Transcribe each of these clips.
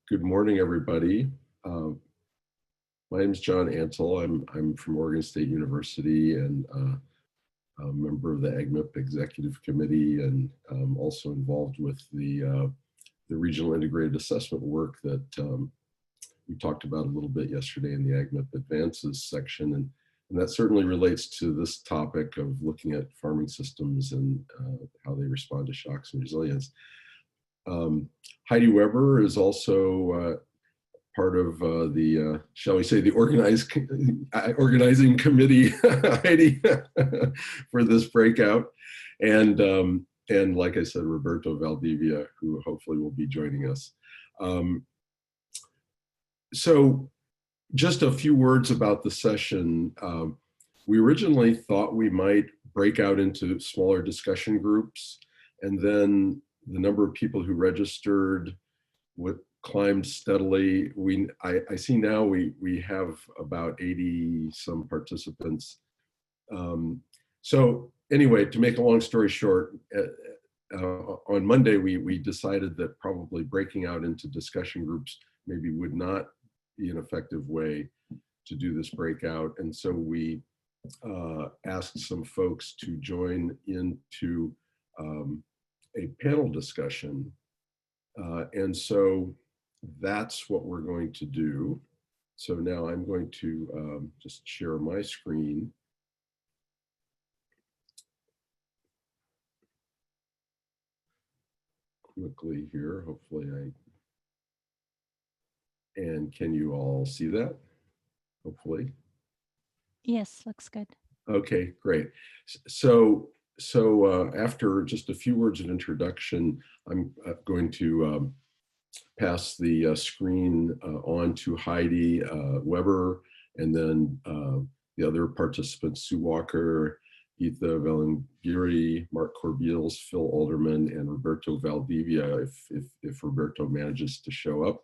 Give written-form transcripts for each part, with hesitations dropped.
Good morning, everybody. My name is John Antle. I'm from Oregon State University and a member of the AgMIP Executive Committee, and also involved with the regional integrated assessment work that we talked about a little bit yesterday in the AgMIP Advances section. And that certainly relates to this topic of looking at farming systems and how they respond to shocks and resilience. Heidi Weber is also part of the, shall we say, the organizing committee, Heidi, for this breakout. And like I said, Roberto Valdivia, who hopefully will be joining us. So just a few words about the session. We originally thought we might break out into smaller discussion groups, and then the number of people who registered climbed steadily. I see now we have about 80 some participants. So anyway, to make a long story short, on Monday we decided that probably breaking out into discussion groups maybe would not be an effective way to do this breakout, and so we asked some folks to join into a panel discussion, and so that's what we're going to do. So now I'm going to just share my screen. Quickly here, hopefully and can you all see that? Hopefully. Yes, looks good. Okay, great. So after just a few words of introduction, I'm going to pass the screen on to Heidi Weber, and then the other participants, Sue Walker, Etha Valangiri, Mark Corbeils, Phil Alderman, and Roberto Valdivia, if Roberto manages to show up.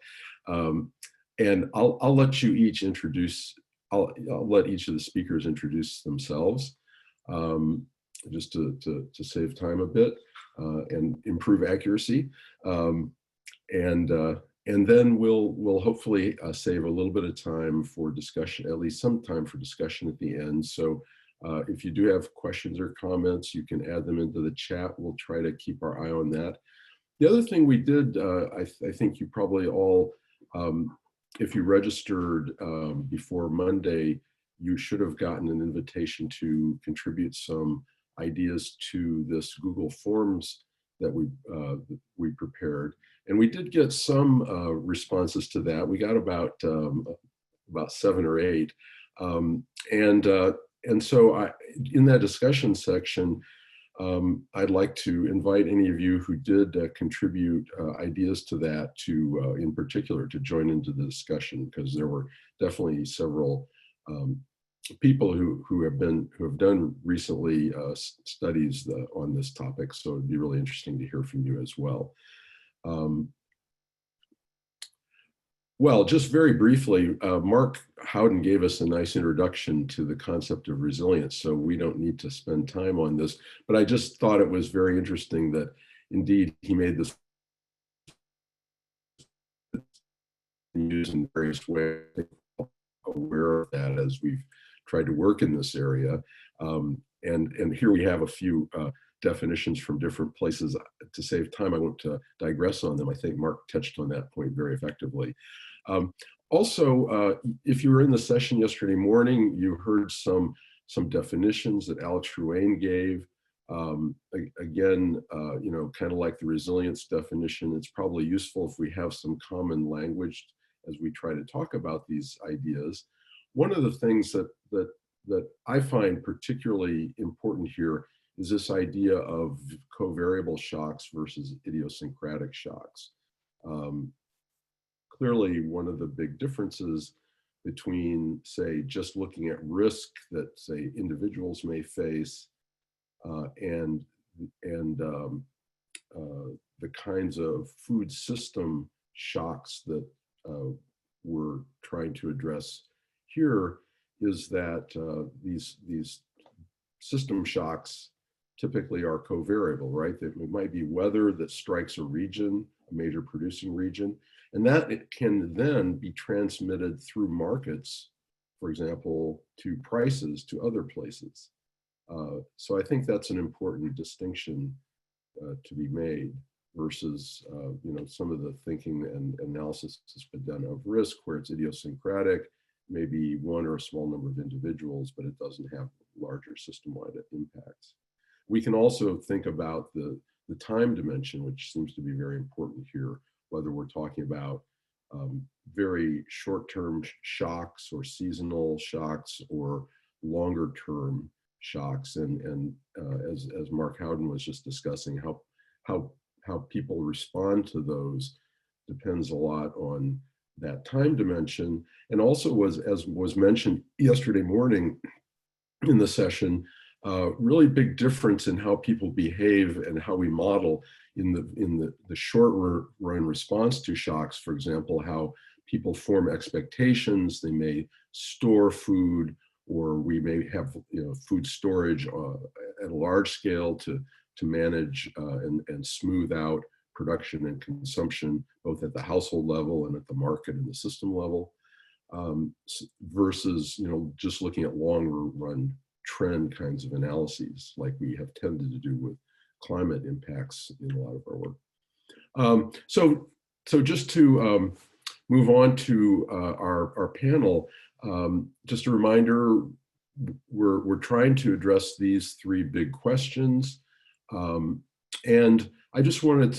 And I'll let you each introduce, I'll let each of the speakers introduce themselves, just to save time a bit and improve accuracy. And then we'll hopefully save a little bit of time for discussion, at least some time for discussion at the end. So if you do have questions or comments, you can add them into the chat. We'll try to keep our eye on that. The other thing we did, I think you probably all, if you registered before Monday, you should have gotten an invitation to contribute some ideas to this Google Forms that we prepared. And we did get some responses to that. We got about 7 or 8. And so in that discussion section, I'd like to invite any of you who did contribute ideas to that to, in particular, to join into the discussion, because there were definitely several people who have done recently studies on this topic. So it'd be really interesting to hear from you as well. Well, just very briefly, Mark Howden gave us a nice introduction to the concept of resilience, so we don't need to spend time on this, but I just thought it was very interesting that indeed he made this used in various ways, aware of that as we've tried to work in this area. And here we have a few definitions from different places. To save time, I won't digress on them. I think Mark touched on that point very effectively. Also, if you were in the session yesterday morning, you heard some definitions that Alex Ruane gave. Again, you know, kind of like the resilience definition, it's probably useful if we have some common language as we try to talk about these ideas. One of the things that I find particularly important here is this idea of covariable shocks versus idiosyncratic shocks. Clearly, one of the big differences between, say, just looking at risk that, say, individuals may face and the kinds of food system shocks that we're trying to address here is that these system shocks typically are covariable, right? It might be weather that strikes a region, a major producing region, And that it can then be transmitted through markets, for example, to prices to other places. So I think that's an important distinction to be made versus some of the thinking and analysis has been done of risk where it's idiosyncratic, maybe one or a small number of individuals, but it doesn't have larger system-wide impacts. We can also think about the time dimension, which seems to be very important here, whether we're talking about very short-term shocks or seasonal shocks or longer-term shocks. And as Mark Howden was just discussing, how people respond to those depends a lot on that time dimension. And also, as was mentioned yesterday morning in the session, really big difference in how people behave and how we model in the short run response to shocks. For example, how people form expectations. They may store food, or we may have food storage at a large scale to manage and smooth out production and consumption, both at the household level and at the market and the system level, versus just looking at longer run trend kinds of analyses like we have tended to do with climate impacts in a lot of our work. So just to move on to our panel, just a reminder, we're trying to address these three big questions. And I just wanted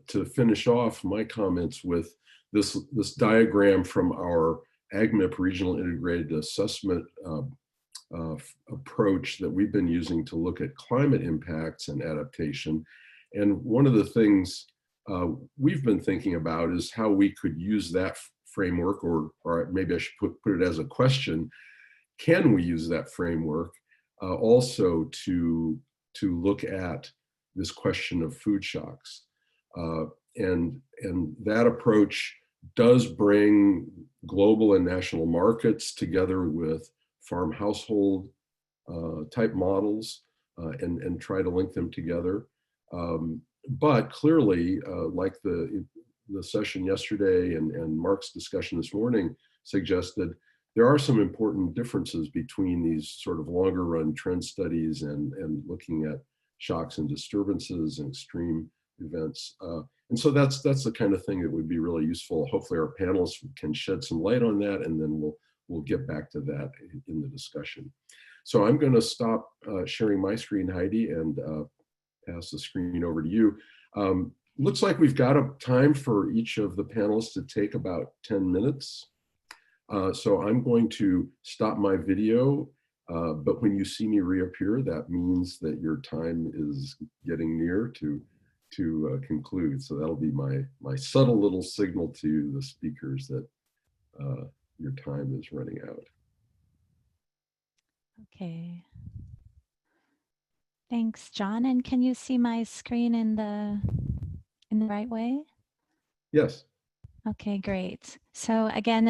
to finish off my comments with this diagram from our AgMIP Regional Integrated Assessment approach that we've been using to look at climate impacts and adaptation. And one of the things we've been thinking about is how we could use that framework, or maybe I should put it as a question. Can we use that framework also to look at this question of food shocks? And that approach does bring global and national markets together with farm household type models and try to link them together. But clearly, like the session yesterday and Mark's discussion this morning suggested, there are some important differences between these sort of longer run trend studies and looking at shocks and disturbances and extreme events. And so that's the kind of thing that would be really useful. Hopefully our panelists can shed some light on that, and then we'll get back to that in the discussion. So I'm going to stop sharing my screen, Heidi, and pass the screen over to you. Looks like we've got a time for each of the panelists to take about 10 minutes. So I'm going to stop my video, but when you see me reappear, that means that your time is getting near to conclude. So that'll be my subtle little signal to the speakers that your time is running out. Okay. Thanks, John. And can you see my screen in the right way? Yes. Okay, great. So again,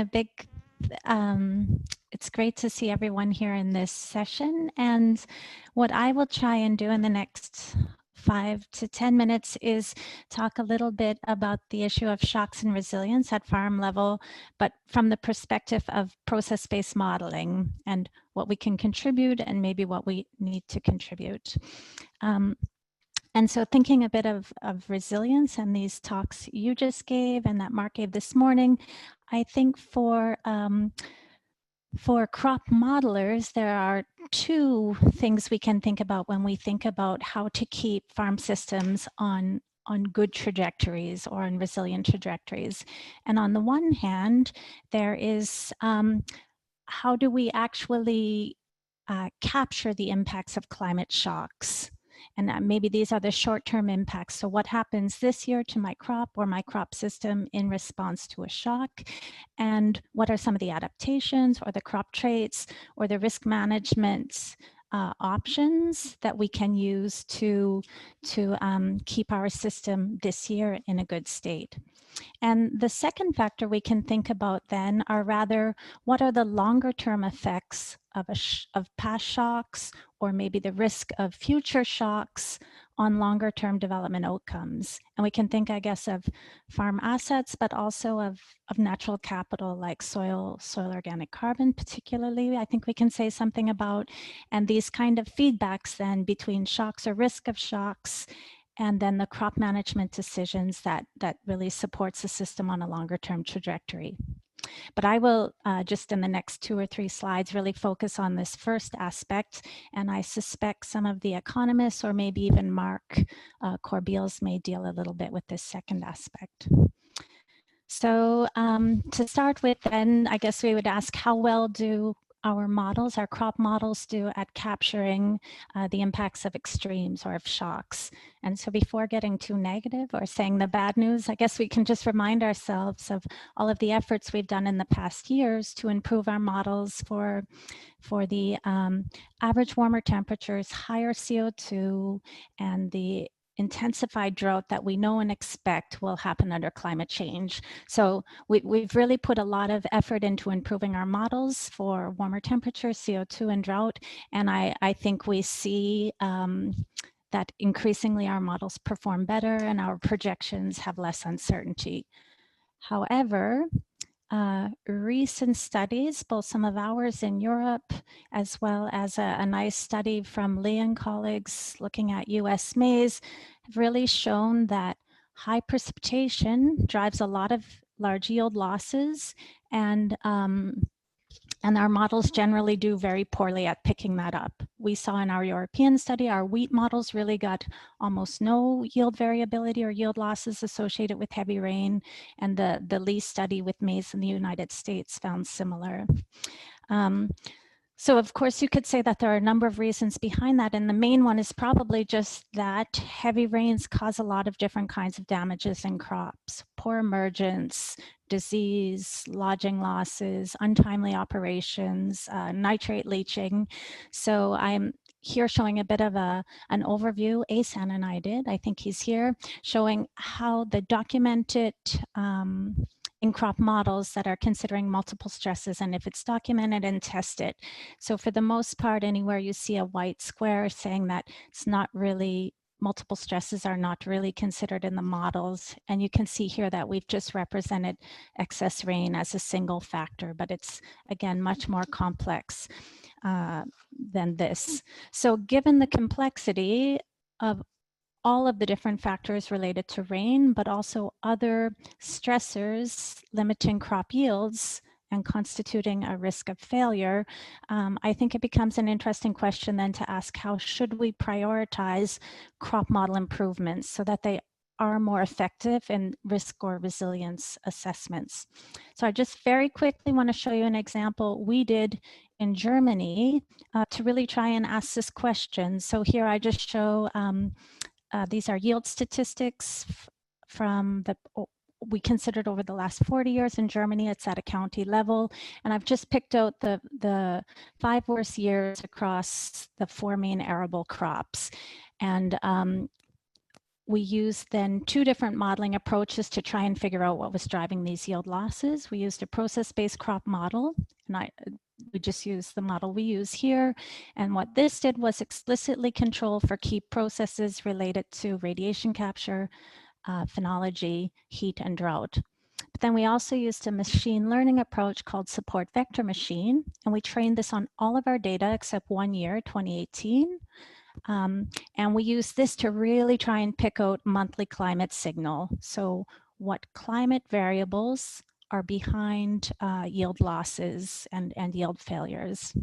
it's great to see everyone here in this session. And what I will try and do in the next 5 to 10 minutes is talk a little bit about the issue of shocks and resilience at farm level, but from the perspective of process-based modeling and what we can contribute and maybe what we need to contribute. And so thinking a bit of resilience and these talks you just gave and that Mark gave this morning, I think for crop modelers, there are two things we can think about when we think about how to keep farm systems on good trajectories or on resilient trajectories. And on the one hand, there is how do we actually capture the impacts of climate shocks? And maybe these are the short-term impacts. So what happens this year to my crop or my crop system in response to a shock? And what are some of the adaptations or the crop traits or the risk management options that we can use to keep our system this year in a good state? And the second factor we can think about then are rather, what are the longer term effects of, of past shocks, or maybe the risk of future shocks on longer term development outcomes. And we can think, I guess, of farm assets, but also of natural capital like soil organic carbon particularly, I think we can say something about. And these kind of feedbacks then between shocks or risk of shocks, and then the crop management decisions that really supports the system on a longer term trajectory. But I will just in the next 2 or 3 slides really focus on this first aspect, and I suspect some of the economists or maybe even Mark Corbeils may deal a little bit with this second aspect. So to start with then, I guess we would ask, how well do our models, our crop models, do at capturing the impacts of extremes or of shocks? And so before getting too negative or saying the bad news, I guess we can just remind ourselves of all of the efforts we've done in the past years to improve our models for the average warmer temperatures, higher CO2, and the intensified drought that we know and expect will happen under climate change. So we've really put a lot of effort into improving our models for warmer temperatures, CO2, and drought. And I think we see that increasingly our models perform better and our projections have less uncertainty. However, recent studies, both some of ours in Europe, as well as a nice study from Lee and colleagues looking at US maize, have really shown that high precipitation drives a lot of large yield losses, and our models generally do very poorly at picking that up. We saw in our European study, our wheat models really got almost no yield variability or yield losses associated with heavy rain. And the Lee study with maize in the United States found similar. So of course you could say that there are a number of reasons behind that, and the main one is probably just that heavy rains cause a lot of different kinds of damages in crops: poor emergence, disease, lodging losses, untimely operations, nitrate leaching. So I'm here showing a bit of an overview. Asan and I did, I think he's here, showing how the documented in crop models that are considering multiple stresses, and if it's documented and tested. So for the most part, anywhere you see a white square saying that it's not really, multiple stresses are not really considered in the models. And you can see here that we've just represented excess rain as a single factor, but it's again much more complex than this. So given the complexity of all of the different factors related to rain, but also other stressors limiting crop yields and constituting a risk of failure, I think it becomes an interesting question then to ask, how should we prioritize crop model improvements so that they are more effective in risk or resilience assessments? So I just very quickly want to show you an example we did in Germany to really try and ask this question. So here I just show these are yield statistics from we considered over the last 40 years in Germany. It's at a county level. And I've just picked out the 5 worst years across the 4 main arable crops. And we used then 2 different modeling approaches to try and figure out what was driving these yield losses. We used a process-based crop model, and we just used the model we use here. And what this did was explicitly control for key processes related to radiation capture, phenology, heat, and drought. But then we also used a machine learning approach called support vector machine, and we trained this on all of our data except 1 year, 2018. And we use this to really try and pick out monthly climate signal. So what climate variables are behind yield losses and yield failures.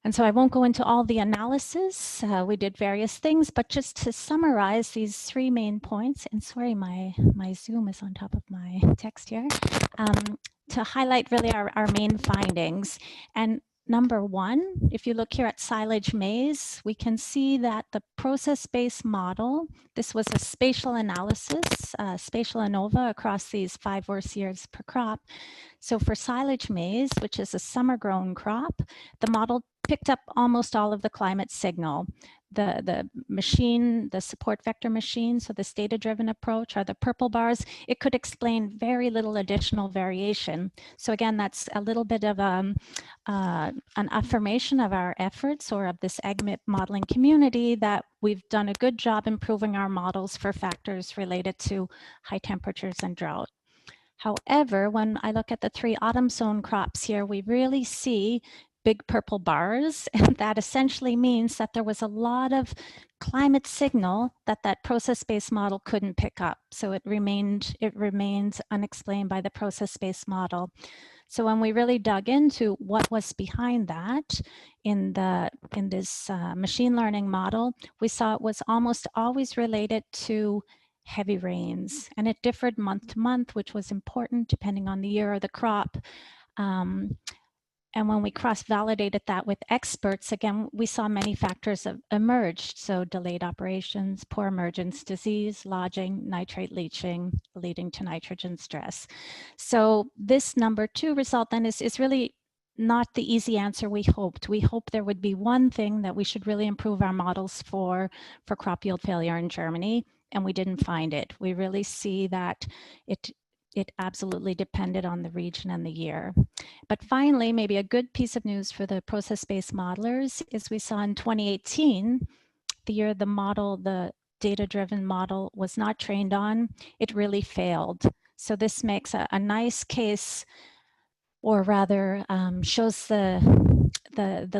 And so I won't go into all the analysis. We did various things, but just to summarize these 3 main points, and sorry, my Zoom is on top of my text here, to highlight really our main findings. And number 1, if you look here at silage maize, we can see that the process-based model, this was a spatial analysis, spatial ANOVA across these 5 worst years per crop. So for silage maize, which is a summer grown crop, the model picked up almost all of the climate signal. The machine, the support vector machine, so this data-driven approach are the purple bars. It could explain very little additional variation. So again, that's a little bit of an affirmation of our efforts, or of this AgMIP modeling community, that we've done a good job improving our models for factors related to high temperatures and drought. However, when I look at the 3 autumn zone crops here, we really see big purple bars, and that essentially means that there was a lot of climate signal that process-based model couldn't pick up. So it remains unexplained by the process-based model. So when we really dug into what was behind that in this machine learning model, we saw it was almost always related to heavy rains, and it differed month to month, which was important depending on the year or the crop. And when we cross-validated that with experts, again, we saw many factors emerged. So delayed operations, poor emergence disease, lodging, nitrate leaching, leading to nitrogen stress. So this number 2 result then is really not the easy answer we hoped. We hoped there would be one thing that we should really improve our models for crop yield failure in Germany, and we didn't find it. We really see that it absolutely depended on the region and the year. But finally, maybe a good piece of news for the process-based modelers is we saw in 2018, the year the data-driven model was not trained on, it really failed. So this makes a nice case, or rather shows the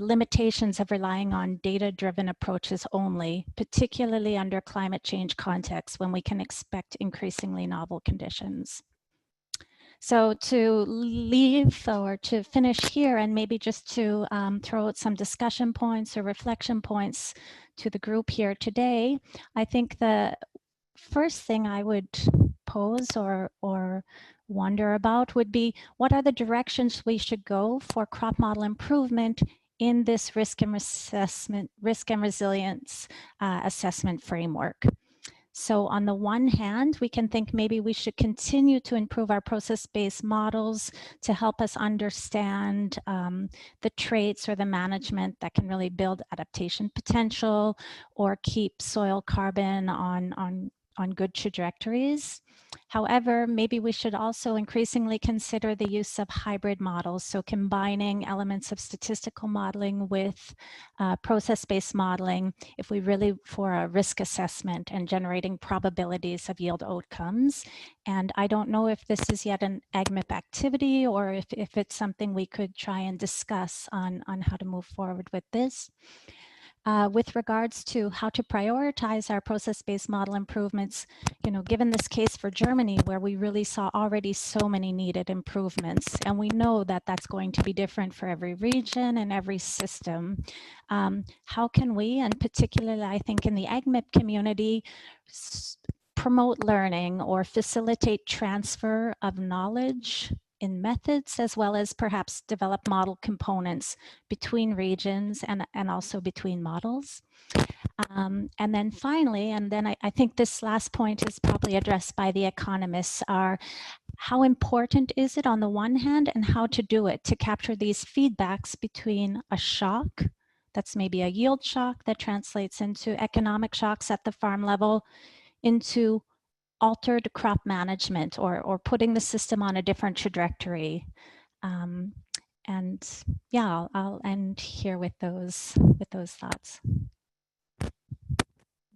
limitations of relying on data-driven approaches only, particularly under climate change context when we can expect increasingly novel conditions. So to leave, or to finish here, and maybe just to throw out some discussion points or reflection points to the group here today, I think the first thing I would pose or wonder about would be, what are the directions we should go for crop model improvement in this risk and resilience assessment framework? So on the one hand, we can think maybe we should continue to improve our process-based models to help us understand the traits or the management that can really build adaptation potential or keep soil carbon on good trajectories. However, maybe we should also increasingly consider the use of hybrid models, so combining elements of statistical modeling with process-based modeling if we really for a risk assessment and generating probabilities of yield outcomes. And I don't know if this is yet an AgMIP activity, or if it's something we could try and discuss on how to move forward with this. With regards to how to prioritize our process-based model improvements, given this case for Germany, where we really saw already so many needed improvements, and we know that that's going to be different for every region and every system, how can we, and particularly I think in the AgMIP community, promote learning or facilitate transfer of knowledge in methods, as well as perhaps develop model components between regions and also between models. And then finally, and then I think this last point is probably addressed by the economists, are how important is it on the one hand, and how to do it to capture these feedbacks between a shock, that's maybe a yield shock that translates into economic shocks at the farm level, into altered crop management or putting the system on a different trajectory. And yeah, I'll end here with those thoughts.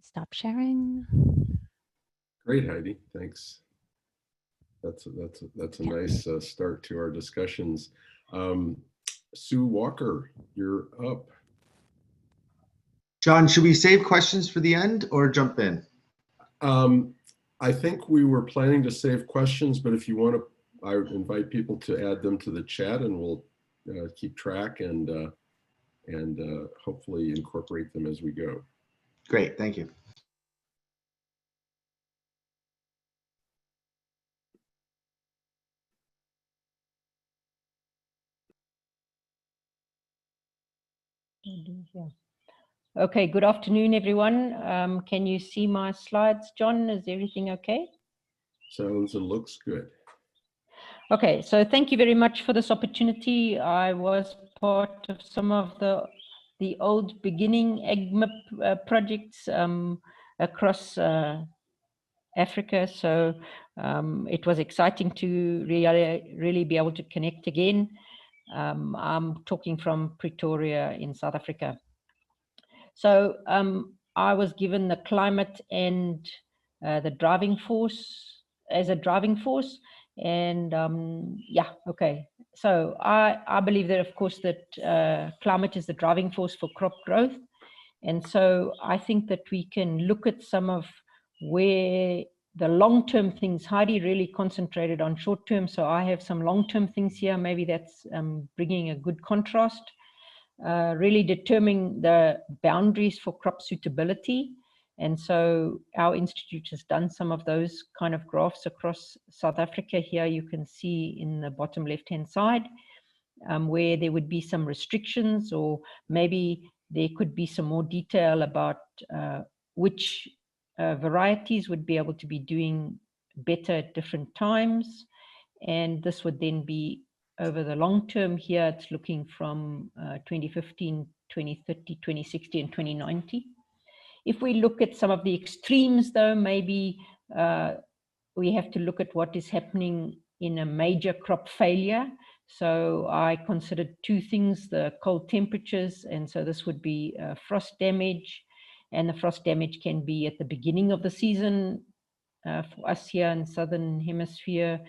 Stop sharing. Great, Heidi. Thanks. That's a nice start to our discussions. Sue Walker, you're up. John, should we save questions for the end or jump in? I think we were planning to save questions, but if you want to, I would invite people to add them to the chat, and we'll keep track and hopefully incorporate them as we go. Great, thank you. Okay, good afternoon, everyone. Can you see my slides, John? Is everything okay? Sounds and looks good. Okay, so thank you very much for this opportunity. I was part of some of the the old beginning AgMIP projects across Africa. So it was exciting to really be able to connect again. I'm talking from Pretoria in South Africa. So I was given the climate and the driving force as a driving force. And yeah, okay. So I believe that, of course, that climate is the driving force for crop growth. And so I think that we can look at some of where the long-term things. Heidi really concentrated on short-term, so I have some long-term things here. Maybe that's bringing a good contrast. Really determining the boundaries for crop suitability. And so our institute has done some of those kind of graphs across South Africa. Here you can see in the bottom left-hand side where there would be some restrictions, or maybe there could be some more detail about which varieties would be able to be doing better at different times. And this would then be over the long term. Here it's looking from 2015, 2030, 2060, and 2090. If we look at some of the extremes, though, maybe we have to look at what is happening in a major crop failure. So I considered two things: the cold temperatures, and so this would be frost damage, and the frost damage can be at the beginning of the season. For us here in Southern Hemisphere,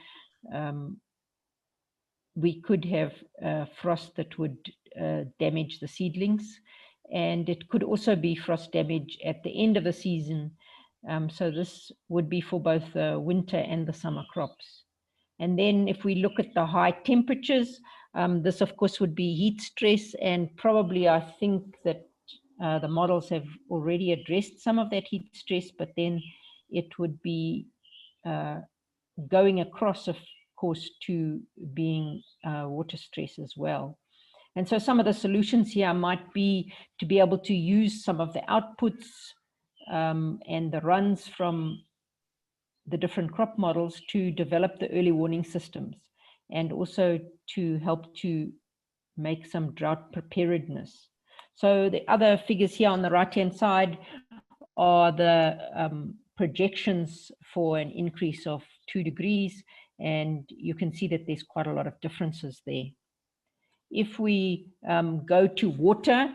we could have frost that would damage the seedlings, and it could also be frost damage at the end of the season. So this would be for both the winter and the summer crops. And then if we look at the high temperatures, this of course would be heat stress, and probably I think that the models have already addressed some of that heat stress, but then it would be going across, of course, to being water stress as well. And so some of the solutions here might be to be able to use some of the outputs and the runs from the different crop models to develop the early warning systems, and also to help to make some drought preparedness. So the other figures here on the right-hand side are the projections for an increase of 2 degrees, and you can see that there's quite a lot of differences there. If we go to water,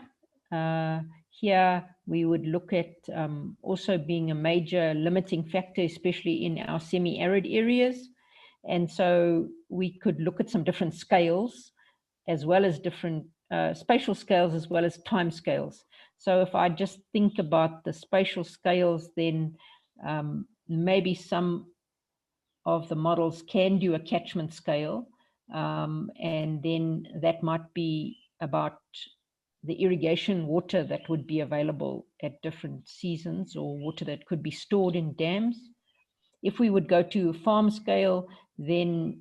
here we would look at also being a major limiting factor, especially in our semi-arid areas. And so we could look at some different scales, as well as different spatial scales, as well as time scales. So if I just think about the spatial scales, then maybe some of the models can do a catchment scale, and then that might be about the irrigation water that would be available at different seasons, or water that could be stored in dams. If we would go to farm scale, then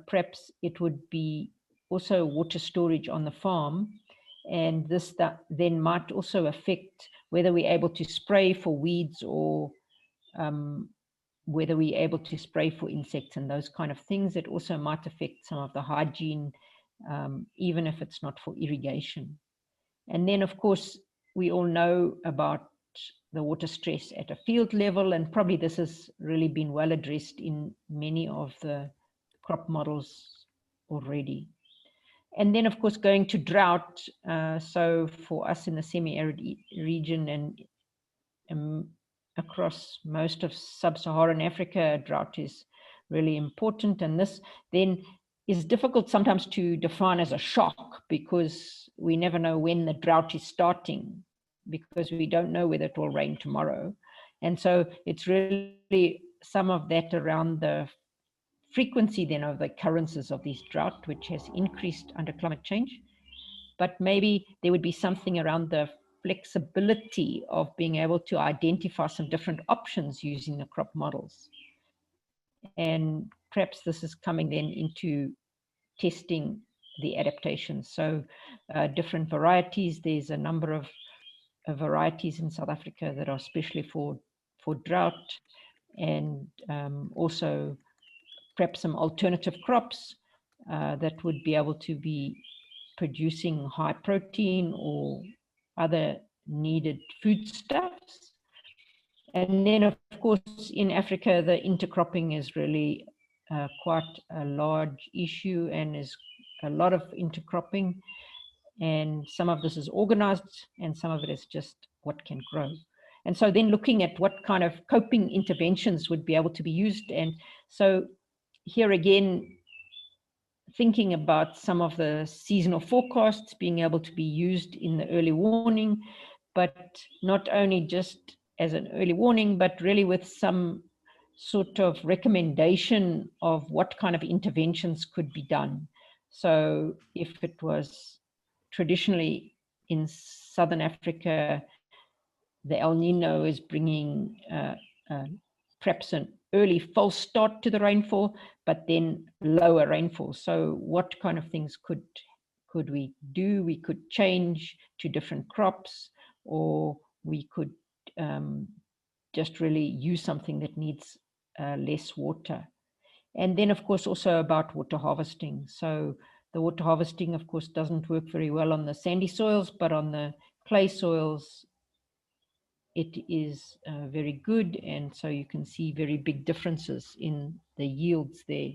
perhaps it would be also water storage on the farm, and this then might also affect whether we're able to spray for weeds, or whether we're able to spray for insects and those kind of things. It also might affect some of the hygiene, even if it's not for irrigation. And then, of course, we all know about the water stress at a field level, and probably this has really been well addressed in many of the crop models already. And then, of course, going to drought. So for us in the semi-arid region and across most of sub-Saharan Africa, drought is really important. And this then is difficult sometimes to define as a shock, because we never know when the drought is starting, because we don't know whether it will rain tomorrow. And so it's really some of that around the frequency then of the occurrences of these drought, which has increased under climate change. But maybe there would be something around the flexibility of being able to identify some different options using the crop models. And perhaps this is coming then into testing the adaptations. So different varieties, there's a number of varieties in South Africa that are especially for drought, and also perhaps some alternative crops that would be able to be producing high protein or other needed foodstuffs. And then, of course, in Africa, the intercropping is really quite a large issue, and is a lot of intercropping. And some of this is organized, and some of it is just what can grow. And so then looking at what kind of coping interventions would be able to be used. And so here again, thinking about some of the seasonal forecasts being able to be used in the early warning, but not only just as an early warning, but really with some sort of recommendation of what kind of interventions could be done. So if it was traditionally in Southern Africa, the El Nino is bringing perhaps an early false start to the rainfall, but then lower rainfall. So what kind of things could we do? We could change to different crops, or we could just really use something that needs less water. And then, of course, also about water harvesting. So the water harvesting, of course, doesn't work very well on the sandy soils, but on the clay soils, it is very good. And so you can see very big differences in the yields there.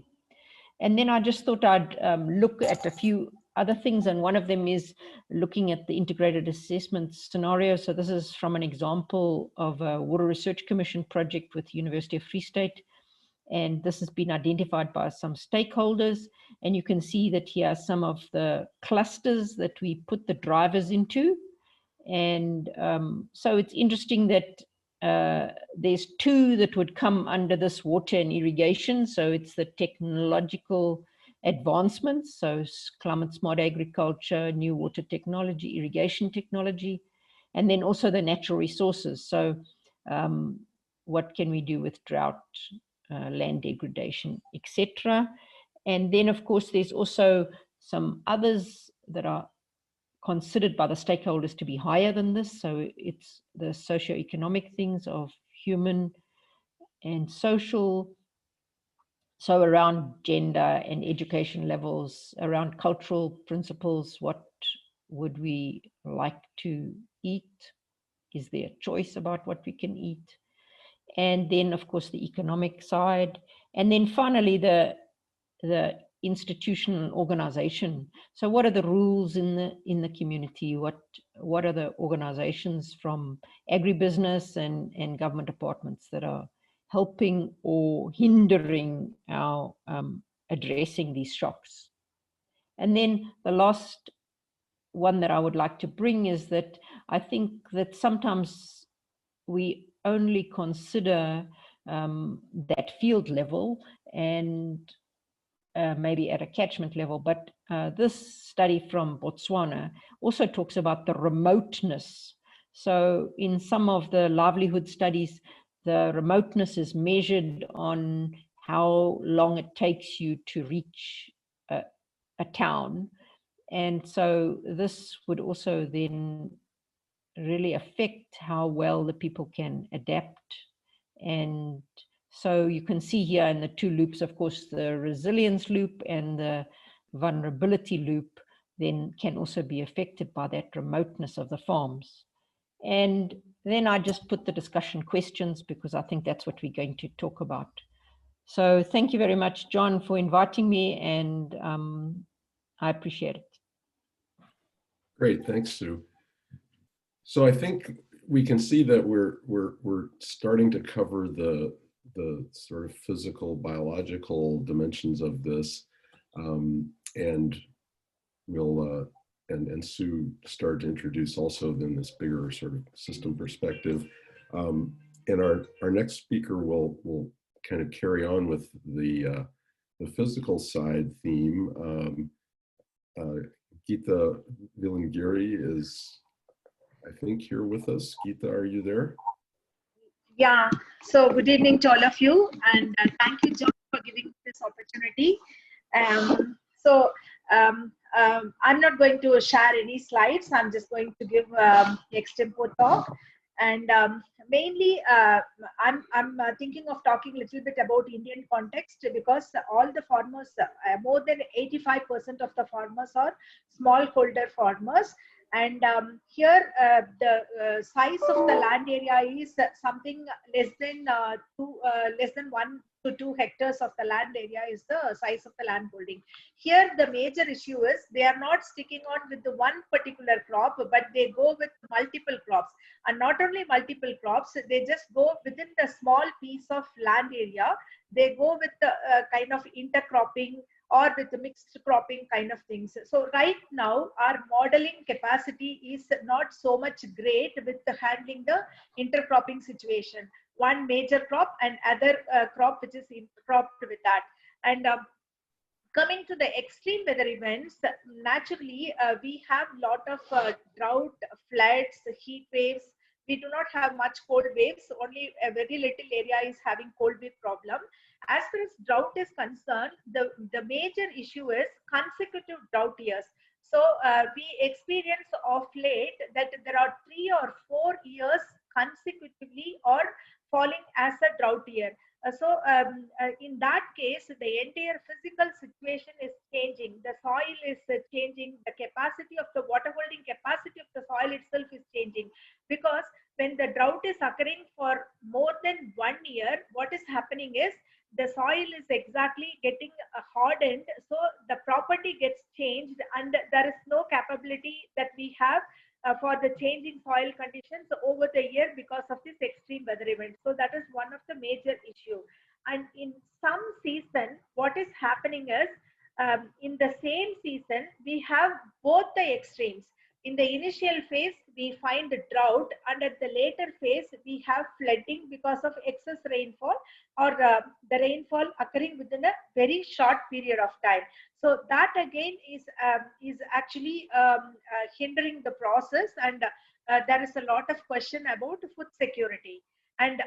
And then I just thought I'd look at a few other things. And one of them is looking at the integrated assessment scenario. So this is from an example of a Water Research Commission project with the University of Free State. And this has been identified by some stakeholders. And you can see that here are some of the clusters that we put the drivers into. And so it's interesting that there's two that would come under this water and irrigation. So it's the technological advancements, so climate smart agriculture, new water technology, irrigation technology, and then also the natural resources. So what can we do with drought, land degradation, etc. And then, of course, there's also some others that are considered by the stakeholders to be higher than this. So it's the socioeconomic things of human and social. So around gender and education levels, around cultural principles, what would we like to eat? Is there a choice about what we can eat? And then, of course, the economic side. And then finally, the institutional organization. So what are the rules in the community? What are the organizations from agribusiness and government departments that are helping or hindering our addressing these shocks? And then the last one that I would like to bring is that I think that sometimes we only consider that field level and maybe at a catchment level, but this study from Botswana also talks about the remoteness. So in some of the livelihood studies, the remoteness is measured on how long it takes you to reach a town. And so this would also then really affect how well the people can adapt. And so you can see here in the two loops, of course, the resilience loop and the vulnerability loop then can also be affected by that remoteness of the farms. And then I just put the discussion questions because I think that's what we're going to talk about. So thank you very much, John, for inviting me, and I appreciate it. Great, thanks, Sue. So I think we can see that we're starting to cover the sort of physical, biological dimensions of this, and we'll and Sue started to introduce also then this bigger sort of system perspective. And our next speaker will kind of carry on with the physical side theme. Geeta Vilangiri is, I think, here with us. Geeta, are you there? Yeah, so good evening to all of you, and thank you, John, for giving this opportunity. I'm not going to share any slides. I'm just going to give extempo talk, and mainly I'm thinking of talking a little bit about Indian context, because all the farmers, more than 85% of the farmers are smallholder farmers. And here the size of the land area is something less than 1 to 2 hectares of the land area is the size of the land holding. Here the major issue is they are not sticking on with the one particular crop, but they go with multiple crops. And not only multiple crops, they just go within the small piece of land area. They go with the kind of intercropping or with the mixed cropping kind of things. So right now our modeling capacity is not so much great with handling the intercropping situation. One major crop and other crop which is intercropped with that. And coming to the extreme weather events, naturally we have lot of drought, floods, heat waves. We do not have much cold waves. Only a very little area is having cold wave problem. As far as drought is concerned, the major issue is consecutive drought years. So we experience of late that there are 3 or 4 years consecutively or falling as a drought year. In that case, the entire physical situation is changing. The soil is changing. The capacity of the water holding capacity of the soil itself is changing, because when the drought is occurring for more than 1 year, what is happening is the soil is exactly getting hardened. So the property gets changed and there is no capability that we have for the changing soil conditions over the year because of this extreme weather event. So that is one of the major issue. And in some season, what is happening is in the same season, we have both the extremes. In the initial phase, we find drought, and at the later phase, we have flooding because of excess rainfall or the rainfall occurring within a very short period of time. So that again is actually hindering the process, and there is a lot of question about food security. And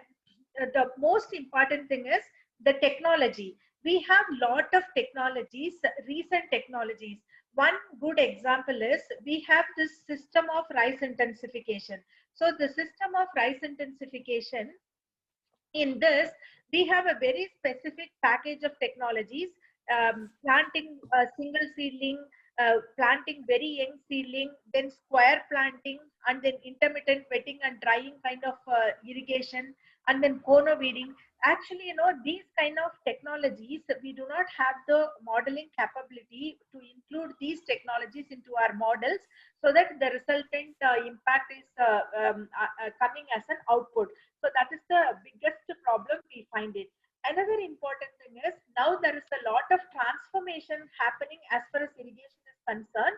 the most important thing is the technology. We have lot of technologies, recent technologies. One good example is we have this system of rice intensification. So the system of rice intensification, in this, we have a very specific package of technologies, planting a single seedling, planting very young seedling, then square planting, and then intermittent wetting and drying kind of irrigation, and then cono weeding. Actually, these kind of technologies, we do not have the modeling capability to include these technologies into our models, so that the resultant impact is coming as an output. So that is the biggest problem we find it. Another important thing is now there is a lot of transformation happening as far as irrigation is concerned.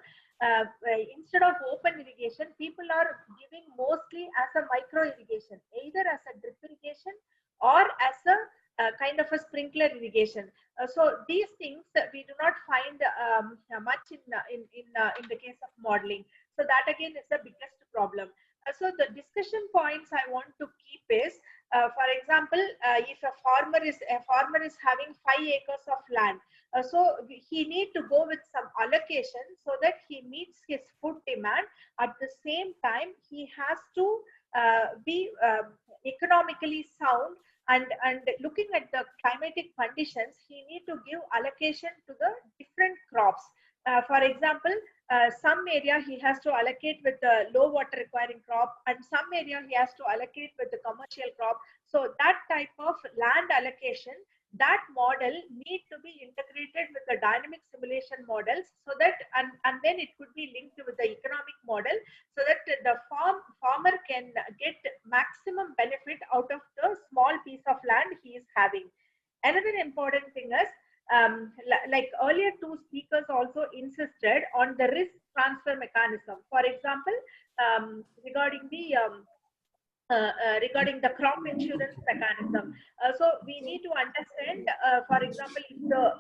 Instead of open irrigation, people are giving mostly as a micro irrigation, either as a drip irrigation or as a kind of a sprinkler irrigation. So these things we do not find much in the case of modeling. So that again is the biggest problem. So the discussion points I want to keep is, for example, if a farmer is having 5 acres of land, so he need to go with some allocation so that he meets his food demand. At the same time, he has to be economically sound, and looking at the climatic conditions, he need to give allocation to the different crops. For example, some area he has to allocate with the low water requiring crop, and some area he has to allocate with the commercial crop. So that type of land allocation, that model need to be integrated with the dynamic simulation models, so that and then it could be linked with the economic model, so that the farmer can get maximum benefit out of the small piece of land he is having. Another important thing is, like earlier 2 speakers also insisted on the risk transfer mechanism. For example, regarding the crop insurance mechanism. So we need to understand, for example,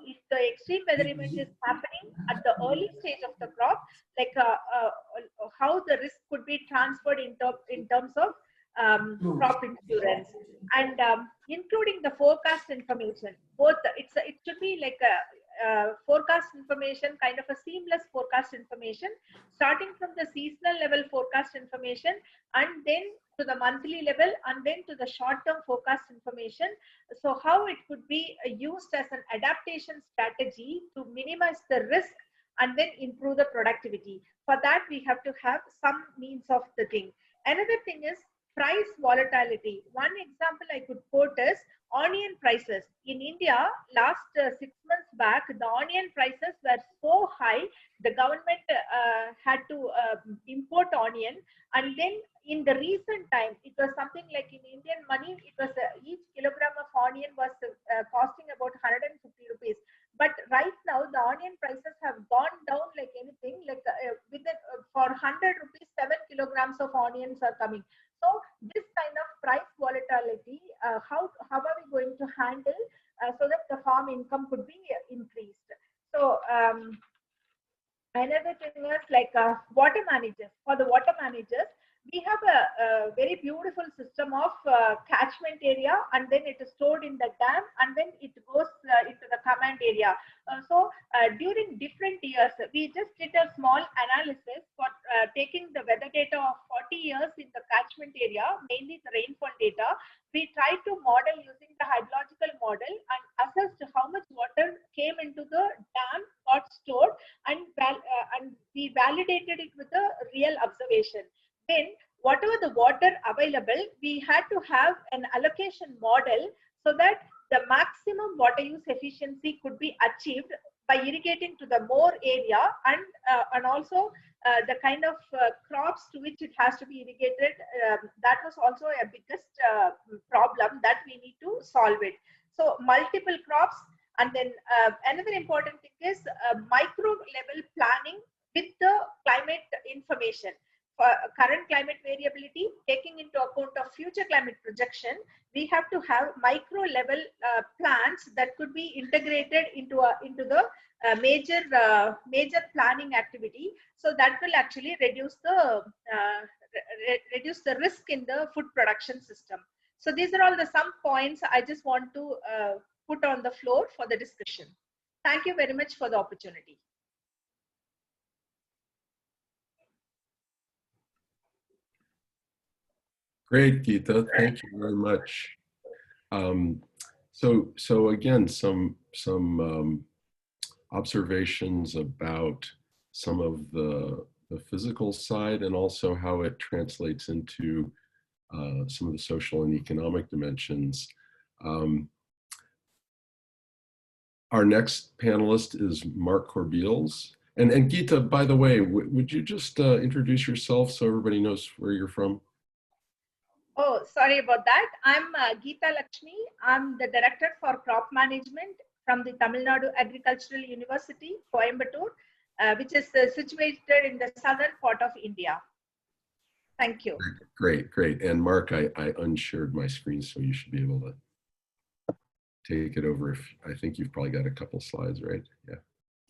if the extreme weather event is happening at the early stage of the crop, like how the risk could be transferred in terms of crop insurance, and including the forecast information. Both it should be like a forecast information, kind of a seamless forecast information, starting from the seasonal level forecast information, and then to the monthly level, and then to the short-term forecast information. So how it could be used as an adaptation strategy to minimize the risk and then improve the productivity. For that, we have to have some means of the thing. Another thing is price volatility. One example I could quote is onion prices. In India, last 6 months back, the onion prices were so high, the government had to import onion. And then in the recent time, it was something like in Indian money, it was each kilogram of onion was costing about 150 rupees. But right now, the onion prices have gone down like anything, like for 100 rupees, 7 kilograms of onions are coming. So this kind of price volatility, how are we going to handle so that the farm income could be increased? So another thing is like water managers. For the water managers, we have a very beautiful system of catchment area, and then it is stored in the dam, and then it goes into the command area. So during different years, we just did a small analysis for taking the weather data of 40 years in the catchment area, mainly the rainfall data. We tried to model using the hydrological model and assessed how much water came into the dam, got stored, and we validated it with a real observation. Then whatever the water available, we had to have an allocation model so that the maximum water use efficiency could be achieved by irrigating to the more area, and also the kind of crops to which it has to be irrigated. That was also a biggest problem that we need to solve it. So multiple crops, and then another important thing is micro level planning with the climate information. For current climate variability, taking into account of future climate projection, we have to have micro level plans that could be integrated into the major planning activity. So that will actually reduce the risk in the food production system. So these are all the some points I just want to put on the floor for the discussion. Thank you very much for the opportunity. Great, Geeta. Thank you very much. So again, some observations about some of the physical side, and also how it translates into some of the social and economic dimensions. Our next panelist is Mark Corbeils. And Geeta, by the way, would you just introduce yourself so everybody knows where you're from? Oh, sorry about that. I'm Geeta Lakshmi. I'm the Director for Crop Management from the Tamil Nadu Agricultural University, Coimbatore, which is situated in the southern part of India. Thank you. Great. And Mark, I unshared my screen, so you should be able to take it over. If I think you've probably got a couple slides, right? Yeah.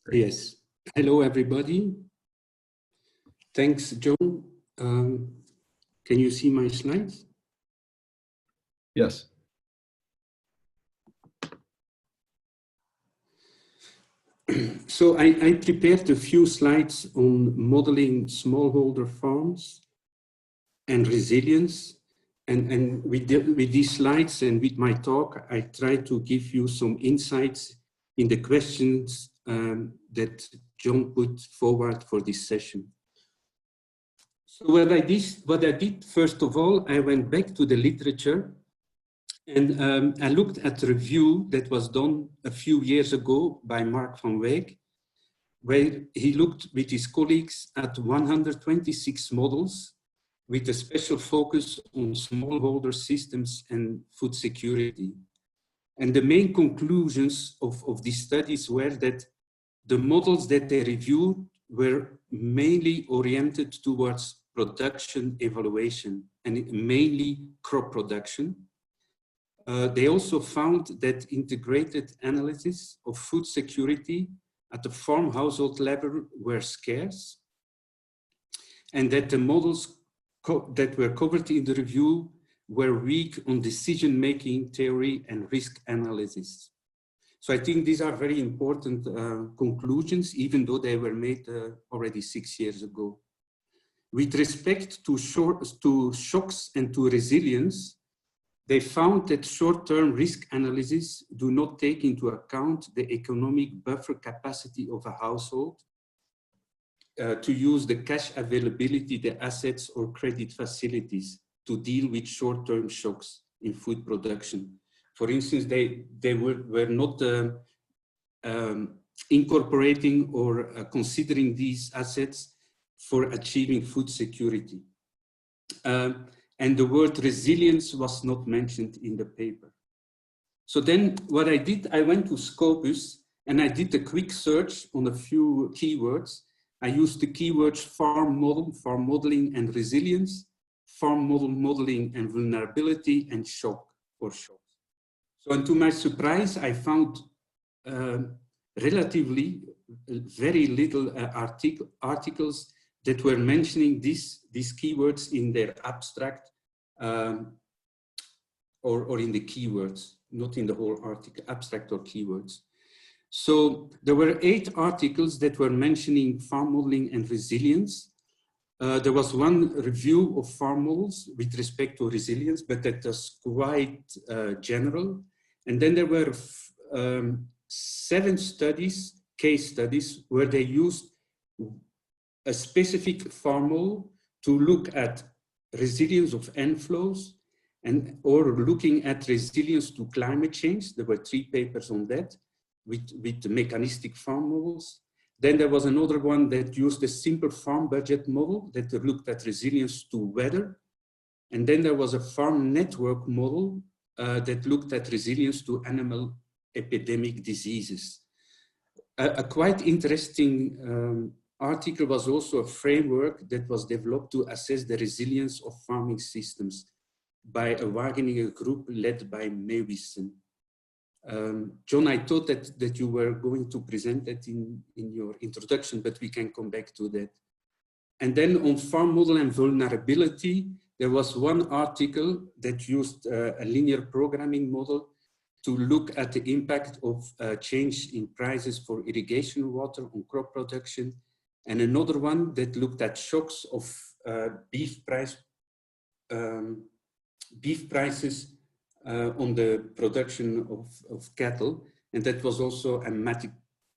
Great. Yes. Hello, everybody. Thanks, John. Can you see my slides? Yes. So I prepared a few slides on modeling smallholder farms and resilience. And with these slides and with my talk, I try to give you some insights in the questions that John put forward for this session. So what I did, first of all, I went back to the literature, and I looked at a review that was done a few years ago by Mark van Wijk, where he looked with his colleagues at 126 models with a special focus on smallholder systems and food security. And the main conclusions of these studies were that the models that they reviewed were mainly oriented towards production evaluation, and mainly crop production. They also found that integrated analysis of food security at the farm household level were scarce, and that the models that were covered in the review were weak on decision-making theory and risk analysis. So I think these are very important conclusions, even though they were made already 6 years ago. With respect to shocks and to resilience, they found that short-term risk analysis do not take into account the economic buffer capacity of a household, to use the cash availability, the assets or credit facilities to deal with short-term shocks in food production. For instance, they were not incorporating or considering these assets for achieving food security. And the word resilience was not mentioned in the paper. So then what I did, I went to Scopus and I did a quick search on a few keywords. I used the keywords farm model, farm modeling and resilience, farm model modeling and vulnerability, and shock or shocks. So, and to my surprise, I found relatively very little articles that were mentioning these keywords in their abstract or in the keywords, not in the whole article, abstract or keywords. So there were 8 articles that were mentioning farm modeling and resilience. There was one review of farm models with respect to resilience, but that was quite general. And then there were 7 studies, case studies, where they used a specific farm model to look at resilience of inflows or looking at resilience to climate change. There were 3 papers on that with mechanistic farm models. Then there was another one that used a simple farm budget model that looked at resilience to weather. And then there was a farm network model that looked at resilience to animal epidemic diseases. A quite interesting article was also a framework that was developed to assess the resilience of farming systems by a Wageningen group led by Mewissen. John, I thought that you were going to present that in your introduction, but we can come back to that. And then on farm model and vulnerability, there was one article that used a linear programming model to look at the impact of change in prices for irrigation water on crop production, and another one that looked at shocks of beef prices on the production of cattle, and that was also a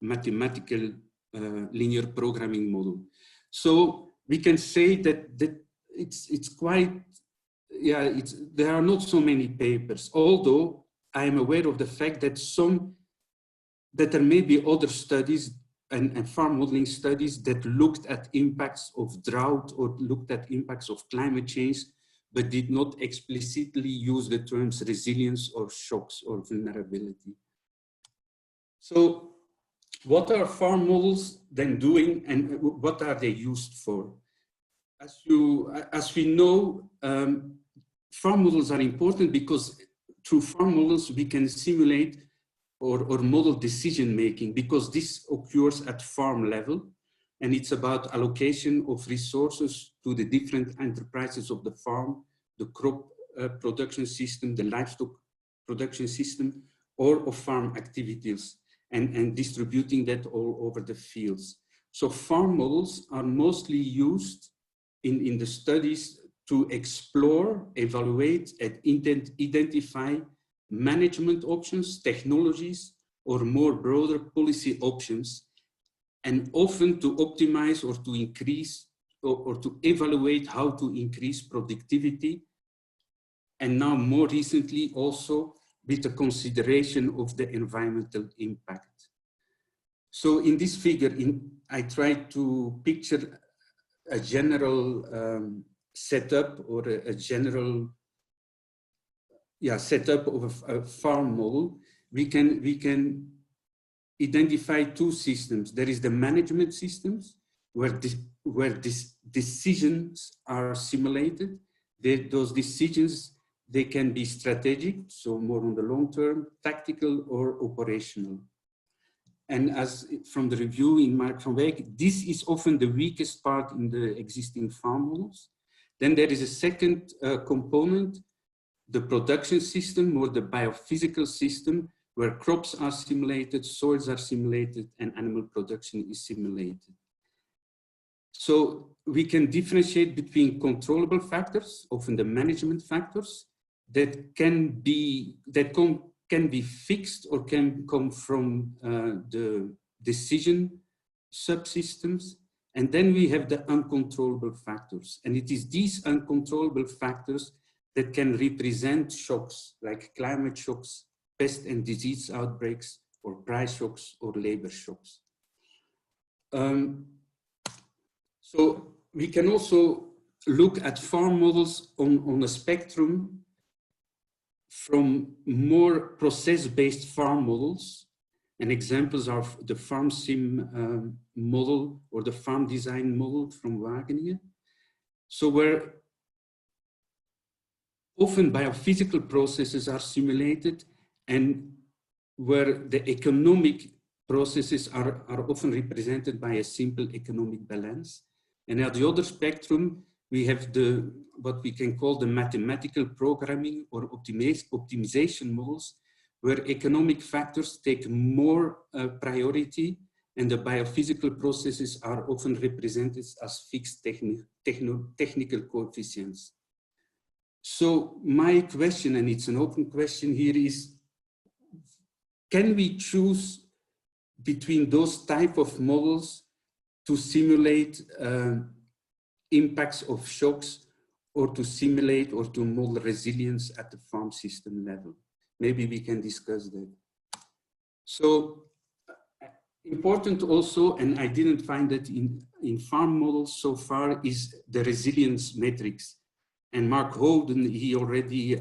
mathematical linear programming model. So we can say that it's quite, yeah, there are not so many papers, although I am aware of the fact that there may be other studies and farm modeling studies that looked at impacts of drought or looked at impacts of climate change, but did not explicitly use the terms resilience or shocks or vulnerability. So what are farm models then doing, and what are they used for? As we know, farm models are important because through farm models we can simulate or model decision making, because this occurs at farm level, and it's about allocation of resources to the different enterprises of the farm, the crop production system, the livestock production system, or of farm activities, and distributing that all over the fields. So farm models are mostly used in the studies to explore, evaluate, and identify management options, technologies, or more broader policy options, and often to optimize or to increase or to evaluate how to increase productivity, and now more recently also with the consideration of the environmental impact. So in this figure, I tried to picture a general setup or a general setup of a farm model. We can identify 2 systems. There is the management systems where decisions are simulated. Those decisions, they can be strategic, so more on the long term, tactical or operational. And as from the review in Mark van Wijk, this is often the weakest part in the existing farm models. Then there is a second component, the production system or the biophysical system, where crops are simulated, soils are simulated, and animal production is simulated. So we can differentiate between controllable factors, often the management factors, that can be fixed or can come from the decision subsystems, And then we have the uncontrollable factors. And it is these uncontrollable factors that can represent shocks like climate shocks, pest and disease outbreaks, or price shocks or labor shocks. So we can also look at farm models on a spectrum from more process-based farm models, and examples are the farm sim model or the farm design model from Wageningen. So where often biophysical processes are simulated and where the economic processes are often represented by a simple economic balance. And at the other spectrum, we have what we can call the mathematical programming or optimization models, where economic factors take more priority and the biophysical processes are often represented as fixed technical coefficients. So my question, and it's an open question here, is can we choose between those type of models to simulate impacts of shocks, or to simulate or to model resilience at the farm system level? Maybe we can discuss that. So important also, and I didn't find that in farm models so far, is the resilience metrics. And Mark Holden, he already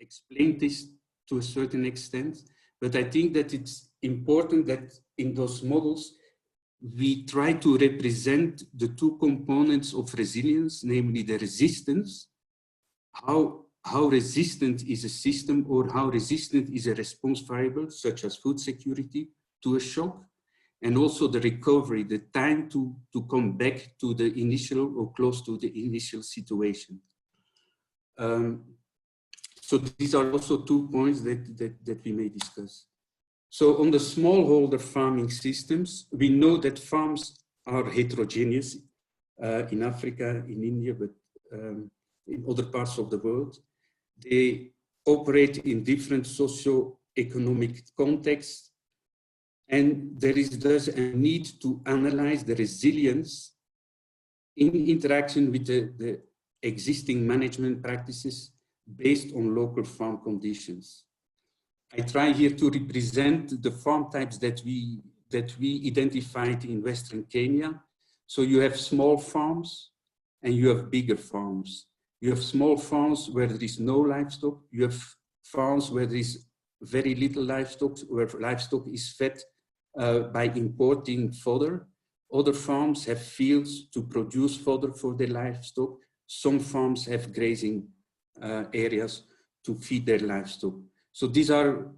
explained this to a certain extent, but I think that it's important that in those models, we try to represent the two components of resilience, namely the resistance, how resistant is a system or how resistant is a response variable, such as food security, to a shock, and also the recovery, the time to come back to the initial or close to the initial situation. So these are also 2 points that we may discuss. So on the smallholder farming systems, we know that farms are heterogeneous in Africa, in India, but in other parts of the world. They operate in different socio-economic contexts, and there is thus a need to analyze the resilience in interaction with the existing management practices based on local farm conditions. I try here to represent the farm types that we identified in Western Kenya. So you have small farms and you have bigger farms. You have small farms where there is no livestock. You have farms where there is very little livestock, where livestock is fed by importing fodder. Other farms have fields to produce fodder for their livestock. Some farms have grazing areas to feed their livestock. So these are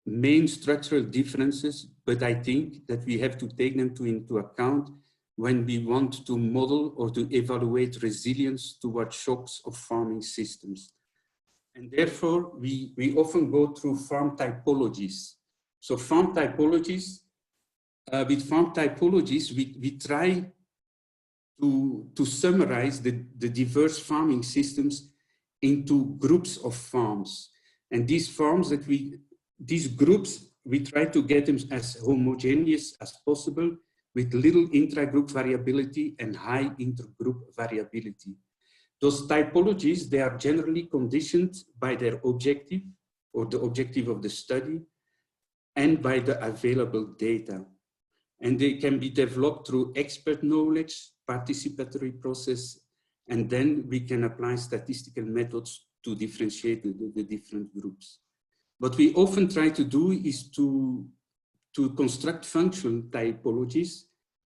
main structural differences, but I think that we have to take them into account when we want to model or to evaluate resilience towards shocks of farming systems. And therefore, we often go through farm typologies. So farm typologies, with farm typologies, we try to summarize the diverse farming systems into groups of farms. And these farms these groups, we try to get them as homogeneous as possible with little intra-group variability and high intergroup variability. Those typologies, they are generally conditioned by their objective or the objective of the study and by the available data. And they can be developed through expert knowledge, participatory process, and then we can apply statistical methods to differentiate the different groups. What we often try to do is to construct functional typologies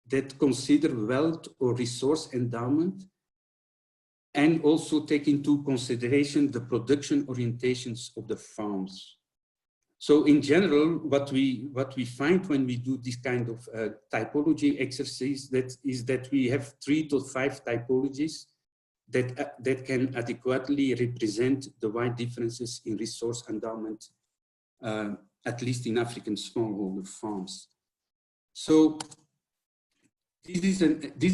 that consider wealth or resource endowment and also take into consideration the production orientations of the farms. So in general, what we find when we do this kind of typology exercise is that we have 3 to 5 typologies that can adequately represent the wide differences in resource endowment, at least in African smallholder farms. So this